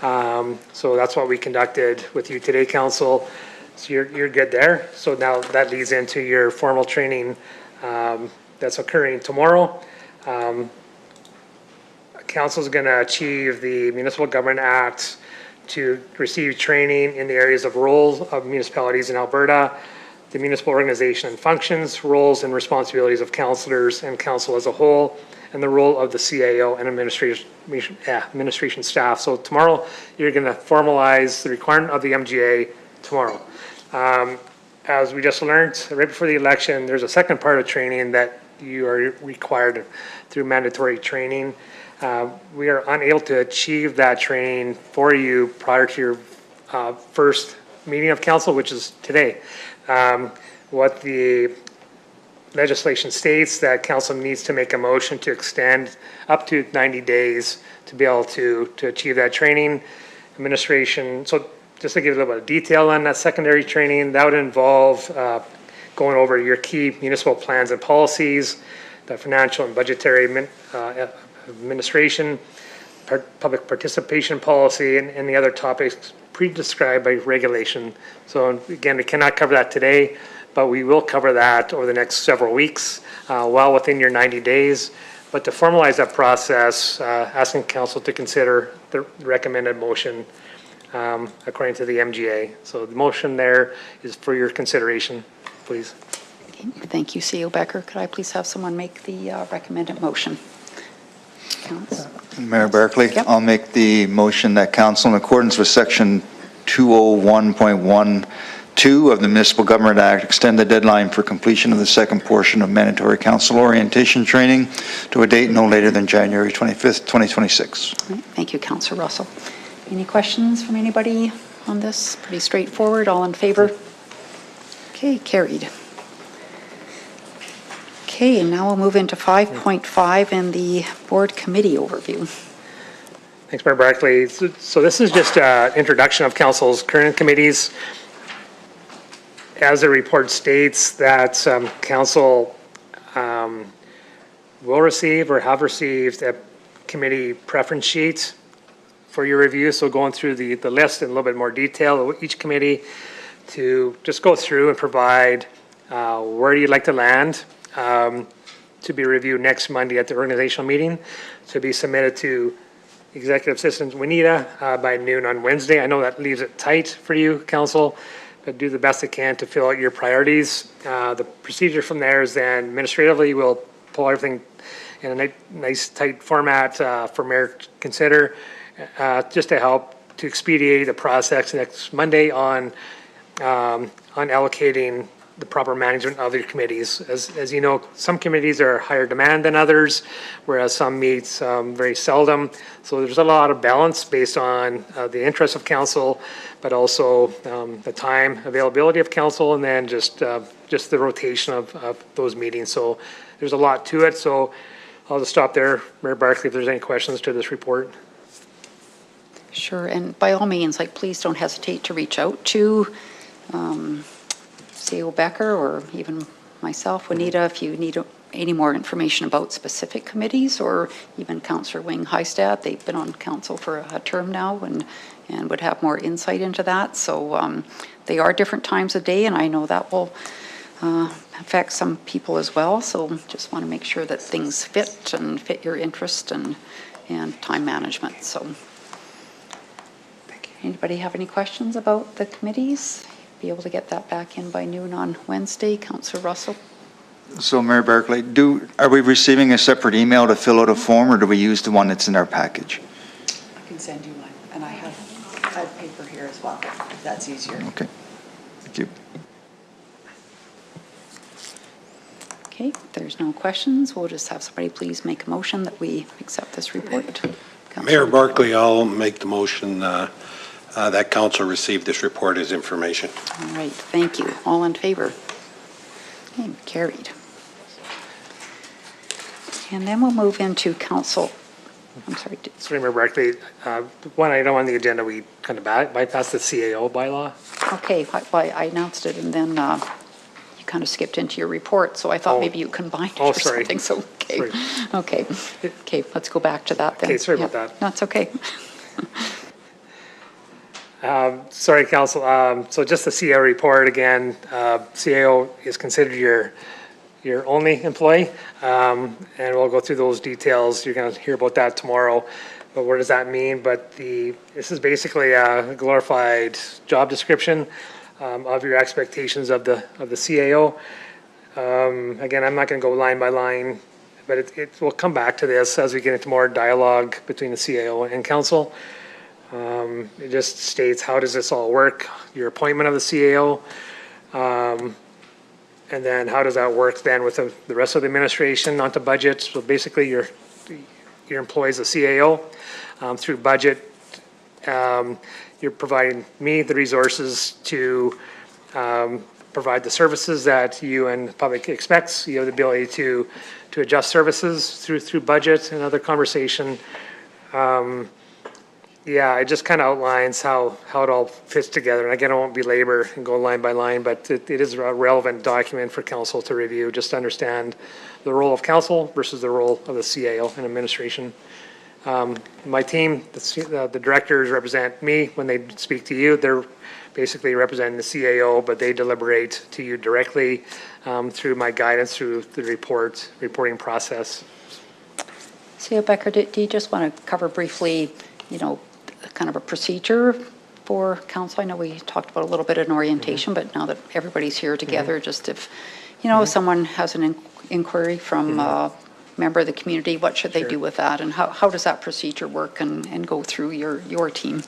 So that's what we conducted with you today, council. So you're good there. So now that leads into your formal training That's occurring tomorrow. Council is going to achieve the Municipal Government Act to receive training in the areas of roles of municipalities in Alberta, the municipal organization and functions, roles and responsibilities of councillors and council as a whole, and the role of the CAO and administration staff. So tomorrow, you're going to formalize the requirement of the MGA tomorrow. As we just learned, right before the election, there's a second part of training that you are required through mandatory training. We are unable to achieve that training for you prior to your first meeting of council, which is today. What the legislation states that council needs to make a motion to extend up to 90 days to be able to achieve that training. Administration, so just to give a little bit of detail on that secondary training, that would involve going over your key municipal plans and policies, the financial and budgetary administration, public participation policy, and the other topics pre-described by regulation. So again, we cannot cover that today, but we will cover that over the next several weeks, well within your 90 days. But to formalize that process, asking council to consider the recommended motion according to the MGA. So the motion there is for your consideration, please. Okay, thank you, CEO Becker. Could I please have someone make the recommended motion? Mayor Barkley, Yep. I'll make the motion that council, in accordance with section 201.12 of the Municipal Government Act, extend the deadline for completion of the second portion of mandatory council orientation training to a date no later than January 25th, 2026. All right, thank you, Councillor Russell. Any questions from anybody on this? Pretty straightforward. All in favor? Okay, carried. Okay, and now we'll move into 5.5 and the board committee overview. Thanks, Mayor Barkley. So this is just an introduction of council's current committees. As the report states, that council will receive or have received a committee preference sheet for your review. So going through the list in a little bit more detail of each committee to just go through and provide where you'd like to land to be reviewed next Monday at the organizational meeting, to be submitted to Executive Assistant Juanita by noon on Wednesday. I know that leaves it tight for you, council, but do the best it can to fill out your priorities. The procedure from there is then administratively we'll pull everything in a nice tight format for Mayor to consider, just to help to expedite the process next Monday on allocating the proper management of your committees. As you know, some committees are higher demand than others, whereas some meet very seldom. So there's a lot of balance based on the interest of council, but also the time availability of council, and then just the rotation of those meetings. So there's a lot to it. So I'll just stop there, Mayor Barkley, if there's any questions to this report. Sure, and by all means, please don't hesitate to reach out to CEO Becker or even myself, Juanita, if you need any more information about specific committees, or even Councillor Wing, Heistad. They've been on council for a term now and would have more insight into that. So they are different times of day, and I know that will affect some people as well. So just want to make sure that things fit your interest and time management. So anybody have any questions about the committees? Be able to get that back in by noon on Wednesday. Councillor Russell. So Mayor Barkley, are we receiving a separate email to fill out a form, or do we use the one that's in our package? I can send you one, and I have paper here as well, if that's easier. Okay, thank you. Okay, if there's no questions, we'll just have somebody please make a motion that we accept this report. Mayor Barkley, I'll make the motion that council receive this report as information. All right, thank you. All in favor? Okay, carried. And then we'll move into council. I'm sorry. Sorry, Mayor Barkley, one item on the agenda, we kind of bypassed the CAO bylaw. Okay, I announced it, and then you kind of skipped into your report, so I thought maybe you combined it or sorry. something. So okay, let's go back to that then. Okay, sorry about that. No, it's okay. Sorry, Council. So just the CAO report again. CAO is considered your only employee. And we'll go through those details. You're going to hear about that tomorrow. But what does that mean? But this is basically a glorified job description of your expectations of the CAO. Again, I'm not going to go line by line, but it will come back to this as we get into more dialogue between the CAO and council. It just states how does this all work, your appointment of the CAO, and then how does that work then with the rest of the administration onto budget. So basically your employees, the CAO, through budget, you're providing me the resources to provide the services that you and the public expects. You have the ability to adjust services through budget and other conversation. Yeah, it just kind of outlines how it all fits together. And again, I won't belabor and go line by line, but it is a relevant document for council to review, just to understand the role of council versus the role of the CAO and administration. My team, the directors represent me when they speak to you. They're basically representing the CAO, but they deliberate to you directly through my guidance through the reporting process. CEO Becker, do you just want to cover briefly, kind of a procedure for council? I know we talked about a little bit in orientation, but now that everybody's here together, just if, if someone has an inquiry from a member of the community, what should they do with that? And how does that procedure work and go through your team?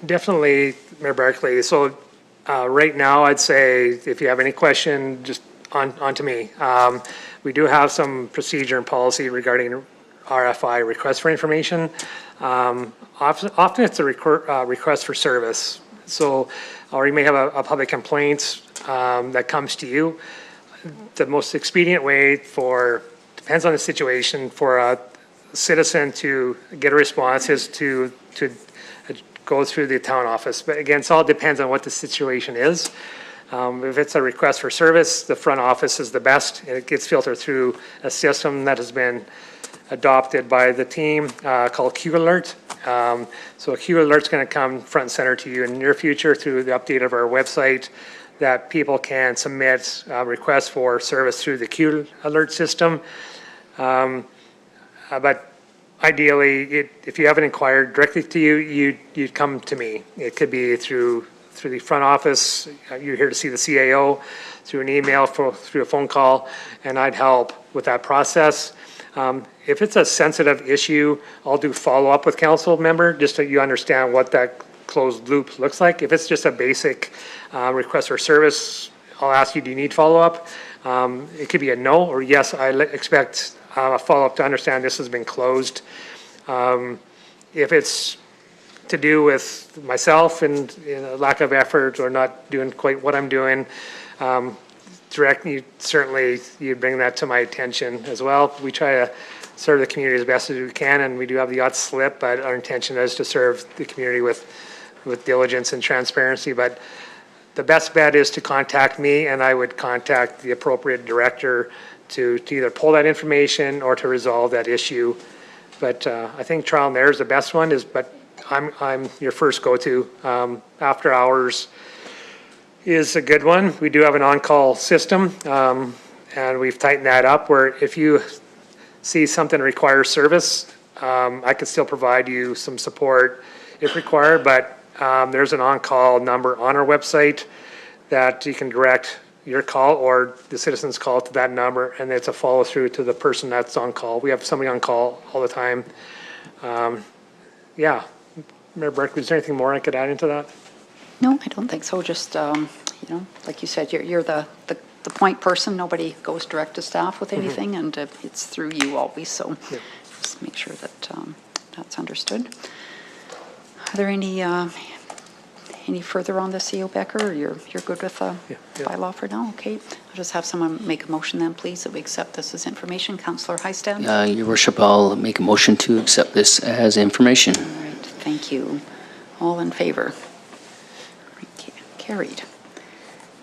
Definitely, Mayor Barkley. So right now, I'd say if you have any question, just on to me. We do have some procedure and policy regarding RFI, request for information. Often it's a request for service. So, or you may have a public complaint that comes to you. The most expedient way depends on the situation, for a citizen to get a response is to go through the town office. But again, it all depends on what the situation is. If it's a request for service, the front office is the best. It gets filtered through a system that has been adopted by the team called Q Alert. So Q Alert's going to come front and center to you in the near future through the update of our website, that people can submit requests for service through the Q Alert system. But ideally, if you haven't inquired directly to you, you'd come to me. It could be through the front office. You're here to see the CAO, through an email, through a phone call, and I'd help with that process. If it's a sensitive issue, I'll do follow-up with council member, just so you understand what that closed loop looks like. If it's just a basic request for service, I'll ask you, do you need follow-up? It could be a no or yes, I expect a follow-up to understand this has been closed. If it's to do with myself and lack of effort or not doing quite what I'm doing, certainly you bring that to my attention as well. We try to serve the community as best as we can, and we do have the odd slip, but our intention is to serve the community with diligence and transparency. But the best bet is to contact me, and I would contact the appropriate director to either pull that information or to resolve that issue. But I think trial and error is the best one, but I'm your first go-to. After hours is a good one. We do have an on-call system, and we've tightened that up where if you see something requires service, I could still provide you some support if required, but there's an on-call number on our website that you can direct your call or the citizen's call to that number, and it's a follow-through to the person that's on call. We have somebody on call all the time. Yeah. Mayor Berkeley, is there anything more I could add into that? No, I don't think so. Just, like you said, you're the point person. Nobody goes direct to staff with anything, and it's through you always. So just make sure that that's understood. Are there any further on the CO, Becker, or you're good with bylaw for now? Okay. I'll just have someone make a motion then, please, that we accept this as information. Councillor Heistad? Your worship, I'll make a motion to accept this as information. All right. Thank you. All in favor? Okay. Carried.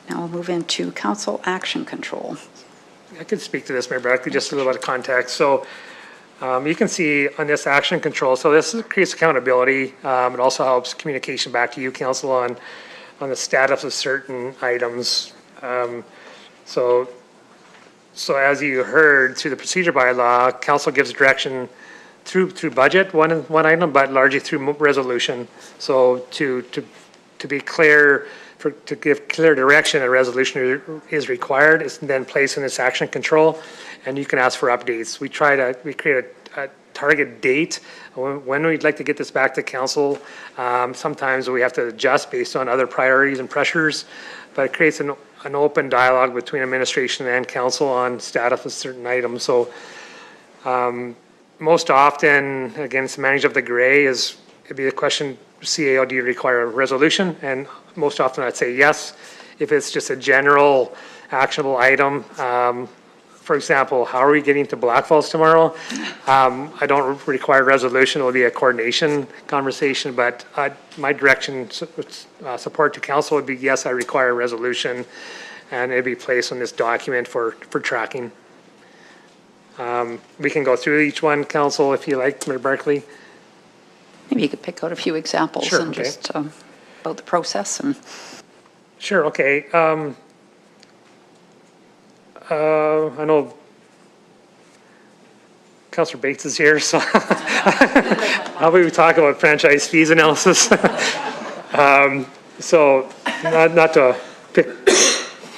Now we'll move into council action control. I could speak to this, Mayor Barkley, just a little bit of context. So you can see on this action control, so this creates accountability. It also helps communication back to you, council, on the status of certain items. So So as you heard through the procedure bylaw, council gives direction through budget, one item, but largely through resolution. So to be clear, to give clear direction, a resolution is required. It's then placed in this action control, and you can ask for updates. We create a target date when we'd like to get this back to council. Sometimes we have to adjust based on other priorities and pressures, but it creates an open dialogue between administration and council on status of certain items. So most often, again, it's managed of the gray it'd be a question, CAO, do you require a resolution? And most often I'd say yes. If it's just a general actionable item, for example, how are we getting to Black Falls tomorrow? I don't require resolution. It'll be a coordination conversation, but my direction support to council would be, yes, I require a resolution, and it'd be placed on this document for tracking. We can go through each one, council, if you like, Mayor Barkley. Maybe you could pick out a few examples Sure, and okay. just about the process and. Sure, okay. I know Councillor Bates is here, so how about we talk about franchise fees analysis? So not to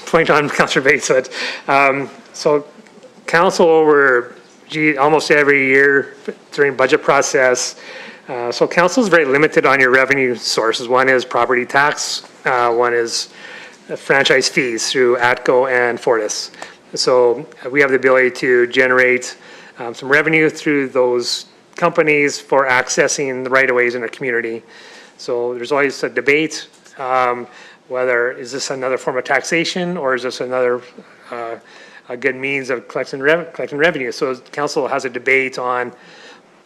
point on Councillor Bates, but so council over almost every year during budget process. So council is very limited on your revenue sources. One is property tax, one is franchise fees through ATCO and Fortis. So we have the ability to generate some revenue through those companies for accessing the right-of-ways in our community. So there's always a debate whether is this another form of taxation or is this another a good means of collecting revenue. So council has a debate on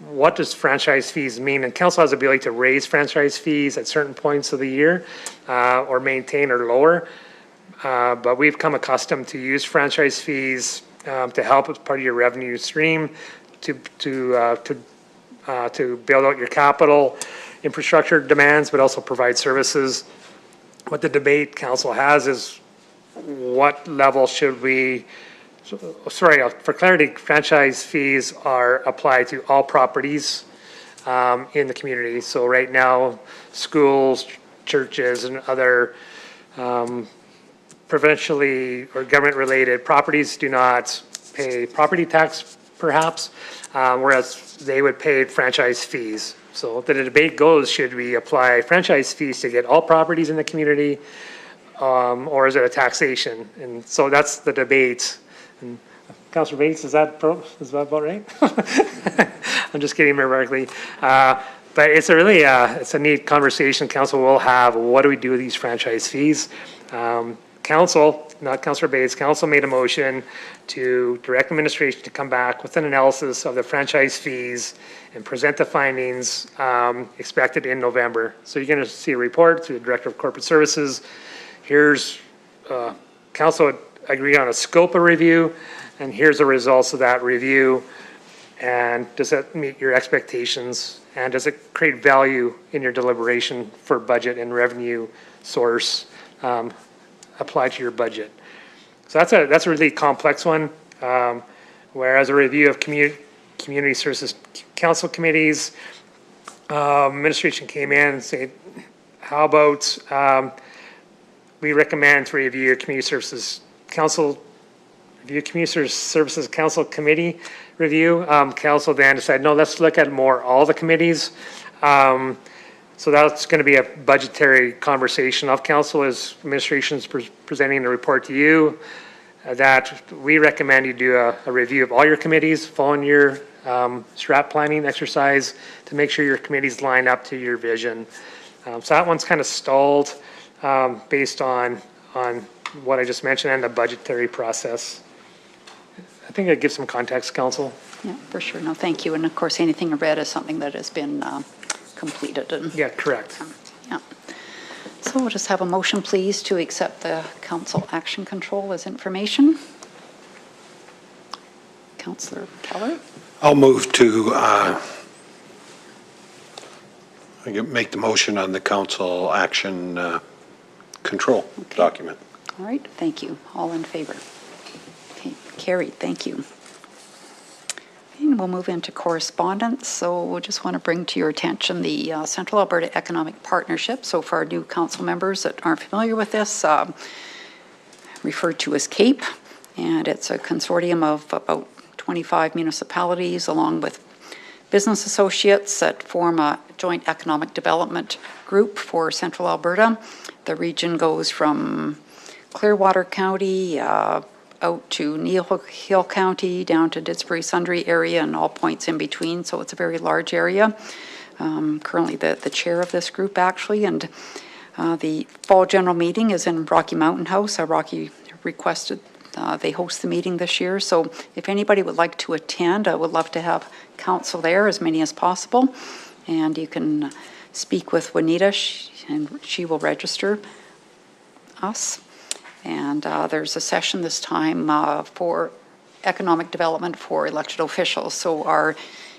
what does franchise fees mean, and council has the ability to raise franchise fees at certain points of the year or maintain or lower. But we've come accustomed to use franchise fees to help as part of your revenue stream to build out your capital infrastructure demands, but also provide services. What the debate council has is what level should we, sorry, for clarity, franchise fees are applied to all properties in the community. So right now, schools, churches, and other provincially or government-related properties do not pay property tax, perhaps, whereas they would pay franchise fees. So the debate goes, should we apply franchise fees to get all properties in the community, or is it a taxation? And so that's the debate. And Councillor Bates, is that about right? I'm just kidding, Mayor Barkley. But it's a really, it's a neat conversation council will have. What do we do with these franchise fees? Council, not Councillor Bates, council made a motion to direct administration to come back with an analysis of the franchise fees and present the findings expected in November. So you're going to see a report through the Director of Corporate Services. Here's, council agreed on a scope of review, and here's the results of that review. And does that meet your expectations? And does it create value in your deliberation for budget and revenue source applied to your budget? So that's a really complex one. Whereas a review of community services council committees, administration came in and said, how about we recommend to review community services council committee review. Council then decided, no, let's look at more all the committees. So that's going to be a budgetary conversation of council as administration is presenting the report to you, that we recommend you do a review of all your committees, following your strat planning exercise to make sure your committees line up to your vision. So that one's kind of stalled based on what I just mentioned and the budgetary process. I think that gives some context, council. Yeah, for sure. No, thank you. And of course, anything I read is something that has been completed. And, yeah, correct. Yeah. So we'll just have a motion, please, to accept the council action control as information. Councillor McKellar. I'll move to make the motion on the council action control document. All right, thank you. All in favor? Okay, carried, thank you. And we'll move into correspondence. So we'll just want to bring to your attention the Central Alberta Economic Partnership. So for our new council members that aren't familiar with this, referred to as CAPE, and it's a consortium of about 25 municipalities along with business associates that form a joint economic development group for Central Alberta. The region goes from Clearwater County out to Neil Hill County, down to Didsbury Sundre area, and all points in between, so it's a very large area. Currently the chair of this group, actually, and the fall general meeting is in Rocky Mountain House. Rocky requested they host the meeting this year, so if anybody would like to attend, I would love to have council there, as many as possible, and you can speak with Juanita, and she will register us. And there's a session this time for economic development for elected officials. So our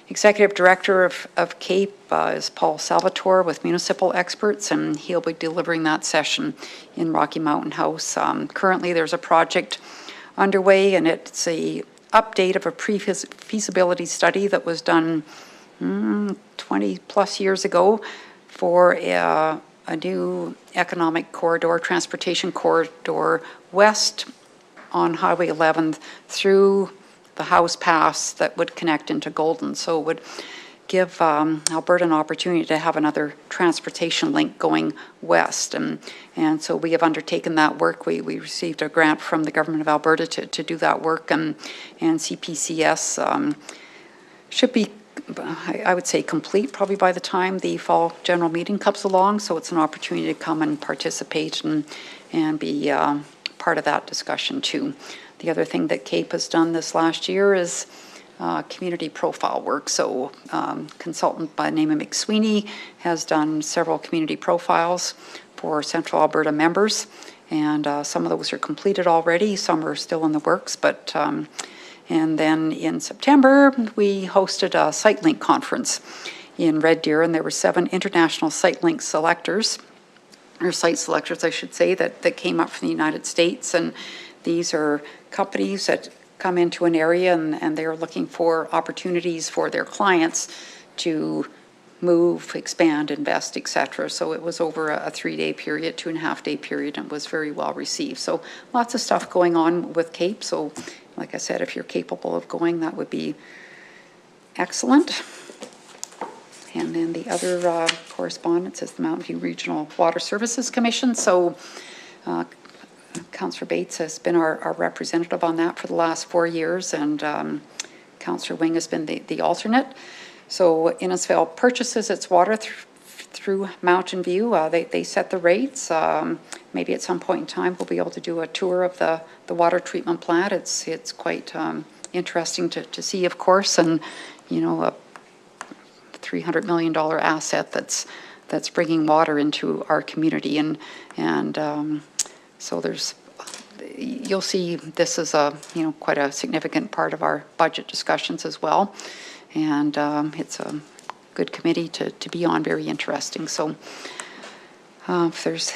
executive director of CAPE is Paul Salvatore with municipal experts, and he'll be delivering that session in Rocky Mountain House. Currently there's a project underway, and it's a update of a previous feasibility study that was done 20 plus years ago for a new economic corridor, transportation corridor west on Highway 11 through the House Pass that would connect into Golden. So it would give Alberta an opportunity to have another transportation link going west. And so we have undertaken that work. We received a grant from the Government of Alberta to do that work, and CPCS should be, I would say, complete probably by the time the fall general meeting comes along. So it's an opportunity to come and participate and be part of that discussion too. The other thing that CAPE has done this last year is community profile work. So consultant by the name of McSweeney has done several community profiles for Central Alberta members, and some of those are completed already, some are still in the works, but and then in September, we hosted a SiteLink conference in Red Deer, and there were 7 international SiteLink selectors, or site selectors, I should say, that came up from the United States. And these are companies that come into an area and they're looking for opportunities for their clients to move, expand, invest, etc. So it was over a 3-day period, 2.5-day period, and was very well received. So lots of stuff going on with CAPE. So like I said, if you're capable of going, that would be excellent. And then the other correspondence is the Mountain View Regional Water Services Commission. So Councillor Bates has been our representative on that for the last 4 years, and Councillor Wing has been the alternate. So Innisfail purchases its water through Mountain View. They set the rates. Maybe at some point in time we'll be able to do a tour of the water treatment plant. It's quite interesting to see, of course, and you know, a $300 million asset that's bringing water into our community, and so you'll see this is quite a significant part of our budget discussions as well, and it's a good committee to be on, very interesting. So if there's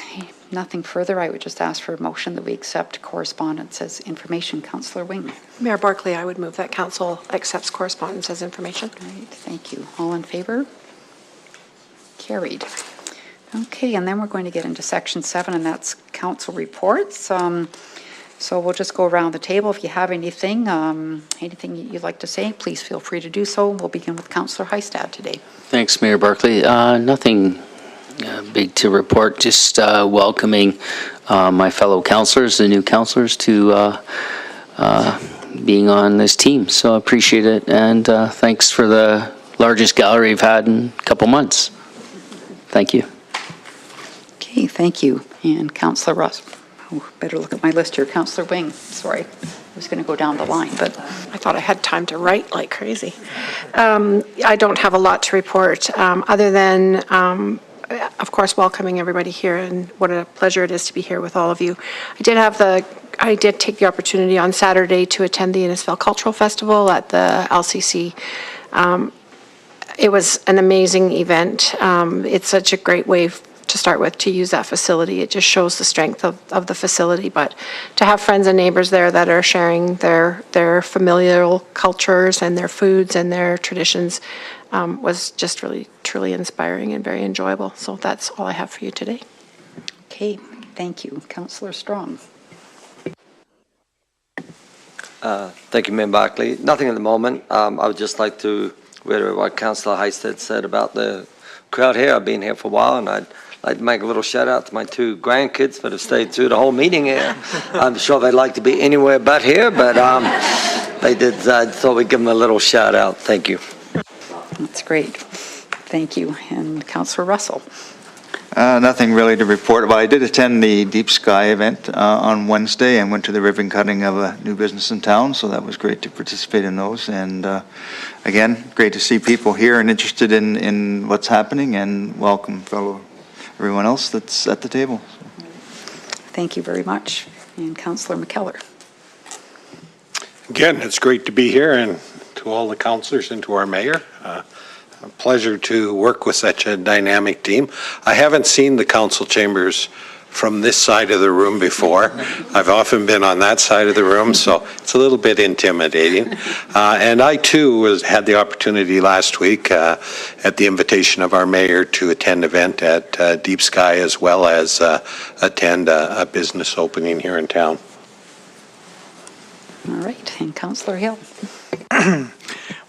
nothing further, I would just ask for a motion that we accept correspondence as information. Councillor Wing. Mayor Barkley, I would move that council accepts correspondence as information. All right, thank you. All in favor? Carried. Okay, and then we're going to get into section 7, and that's council reports. So we'll just go around the table. If you have anything you'd like to say, please feel free to do so. We'll begin with Councillor Heistad today. Thanks, Mayor Barkley. Nothing big to report, just welcoming my fellow councillors, the new councillors, to being on this team. So I appreciate it, and thanks for the largest gallery we've had in a couple months. Thank you. Okay, thank you. And Councillor Russell. Oh, better look at my list here. Councillor Wing. Sorry, I was going to go down the line, but I thought I had time to write like crazy. I don't have a lot to report other than, of course, welcoming everybody here, and what a pleasure it is to be here with all of you. I did take the opportunity on Saturday to attend the Innisfail Cultural Festival at the LCC. It was an amazing event. It's such a great way to start with, to use that facility. It just shows the strength of the facility. But to have friends and neighbors there that are sharing their familial cultures and their foods and their traditions was just really, truly inspiring and very enjoyable. So that's all I have for you today. Okay, thank you. Councillor Strong. Thank you, Member Barkley. Nothing at the moment. I would just like to reiterate what Councillor Heistad said about the crowd here. I've been here for a while, and I'd like to make a little shout out to my 2 grandkids that have stayed through the whole meeting here. I'm sure they'd like to be anywhere but here, but they did. I thought we'd give them a little shout out. Thank you. That's great. Thank you. And Councillor Russell. Nothing really to report, but I did attend the Deep Sky event on Wednesday and went to the ribbon cutting of a new business in town, so that was great to participate in those. And again, great to see people here and interested in what's happening, and welcome everyone else that's at the table. Thank you very much. And Councillor McKellar. Again, it's great to be here, and to all the councillors and to our mayor. A pleasure to work with such a dynamic team. I haven't seen the council chambers from this side of the room before. I've often been on that side of the room, so it's a little bit intimidating. And I too had the opportunity last week at the invitation of our mayor to attend an event at Deep Sky, as well as attend a business opening here in town. All right. And Councillor Hill.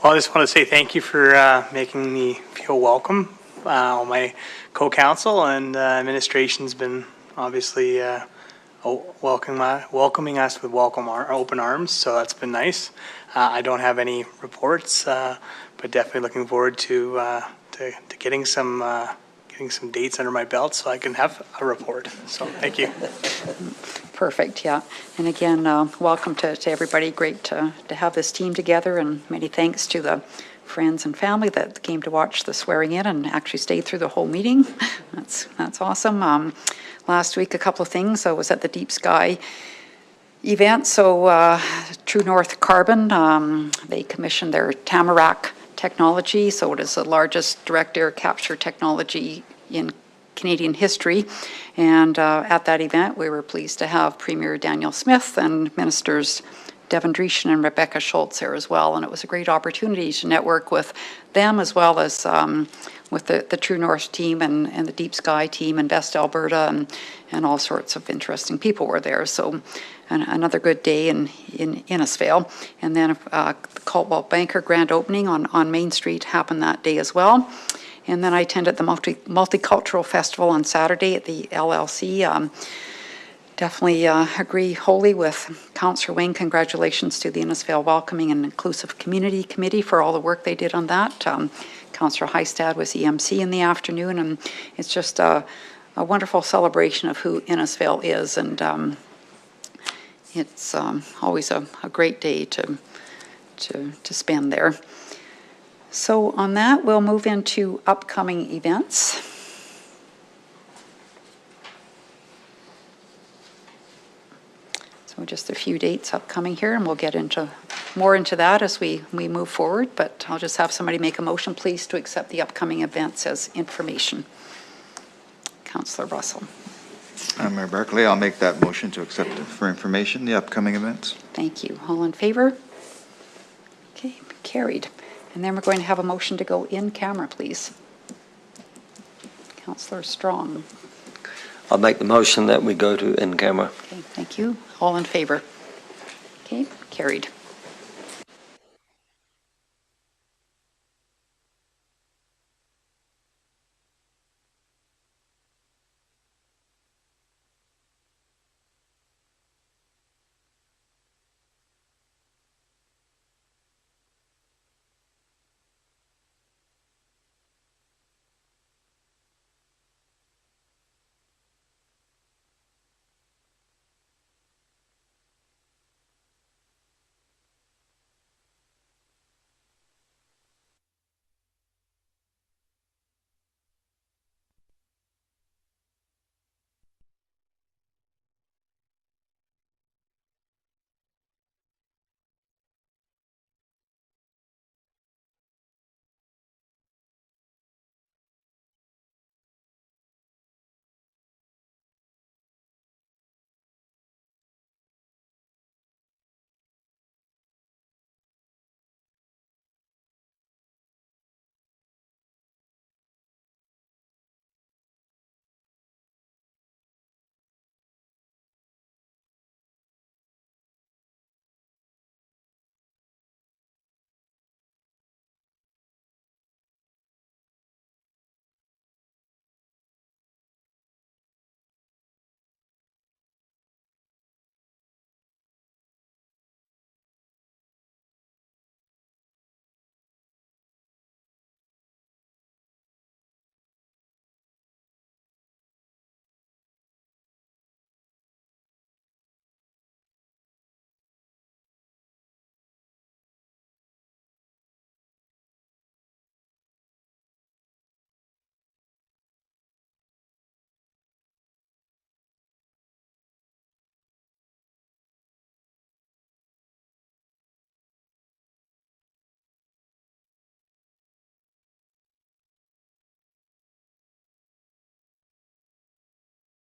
Well, I just want to say thank you for making me feel welcome. My co-council and administration's been obviously welcoming us with open arms, so that's been nice. I don't have any reports, but definitely looking forward to getting some dates under my belt so I can have a report. So thank you. Perfect, yeah. And again, welcome to everybody. Great to have this team together, and many thanks to the friends and family that came to watch the swearing in and actually stayed through the whole meeting. That's awesome. Last week, a couple of things. I was at the Deep Sky event. So True North Carbon, they commissioned their Tamarack technology. So it is the largest direct air capture technology in Canadian history. And at that event, we were pleased to have Premier Daniel Smith and Ministers Devin Dreeshen and Rebecca Schultz there as well. And it was a great opportunity to network with them, as well as with the True North team and the Deep Sky team and Best Alberta, and all sorts of interesting people were there. So another good day in Innisfail. And then the Caldwell Banker grand opening on Main Street happened that day as well. And then I attended the Multicultural Festival on Saturday at the LLC. Definitely agree wholly with Councillor Wing. Congratulations to the Innisfail Welcoming and Inclusive Community Committee for all the work they did on that. Councillor Heistad was EMC in the afternoon, and it's just a wonderful celebration of who Innisfail is, and it's always a great day to spend there. So on that, we'll move into upcoming events. So just a few dates upcoming here, and we'll get more into that as we move forward, but I'll just have somebody make a motion, please, to accept the upcoming events as information. Councillor Russell. Mayor Barkley, I'll make that motion to accept for information the upcoming events. Thank you. All in favor? Okay, carried. And then we're going to have a motion to go in camera, please. Councillor Strong. I'll make the motion that we go to in camera. Okay, thank you. All in favor? Okay, carried.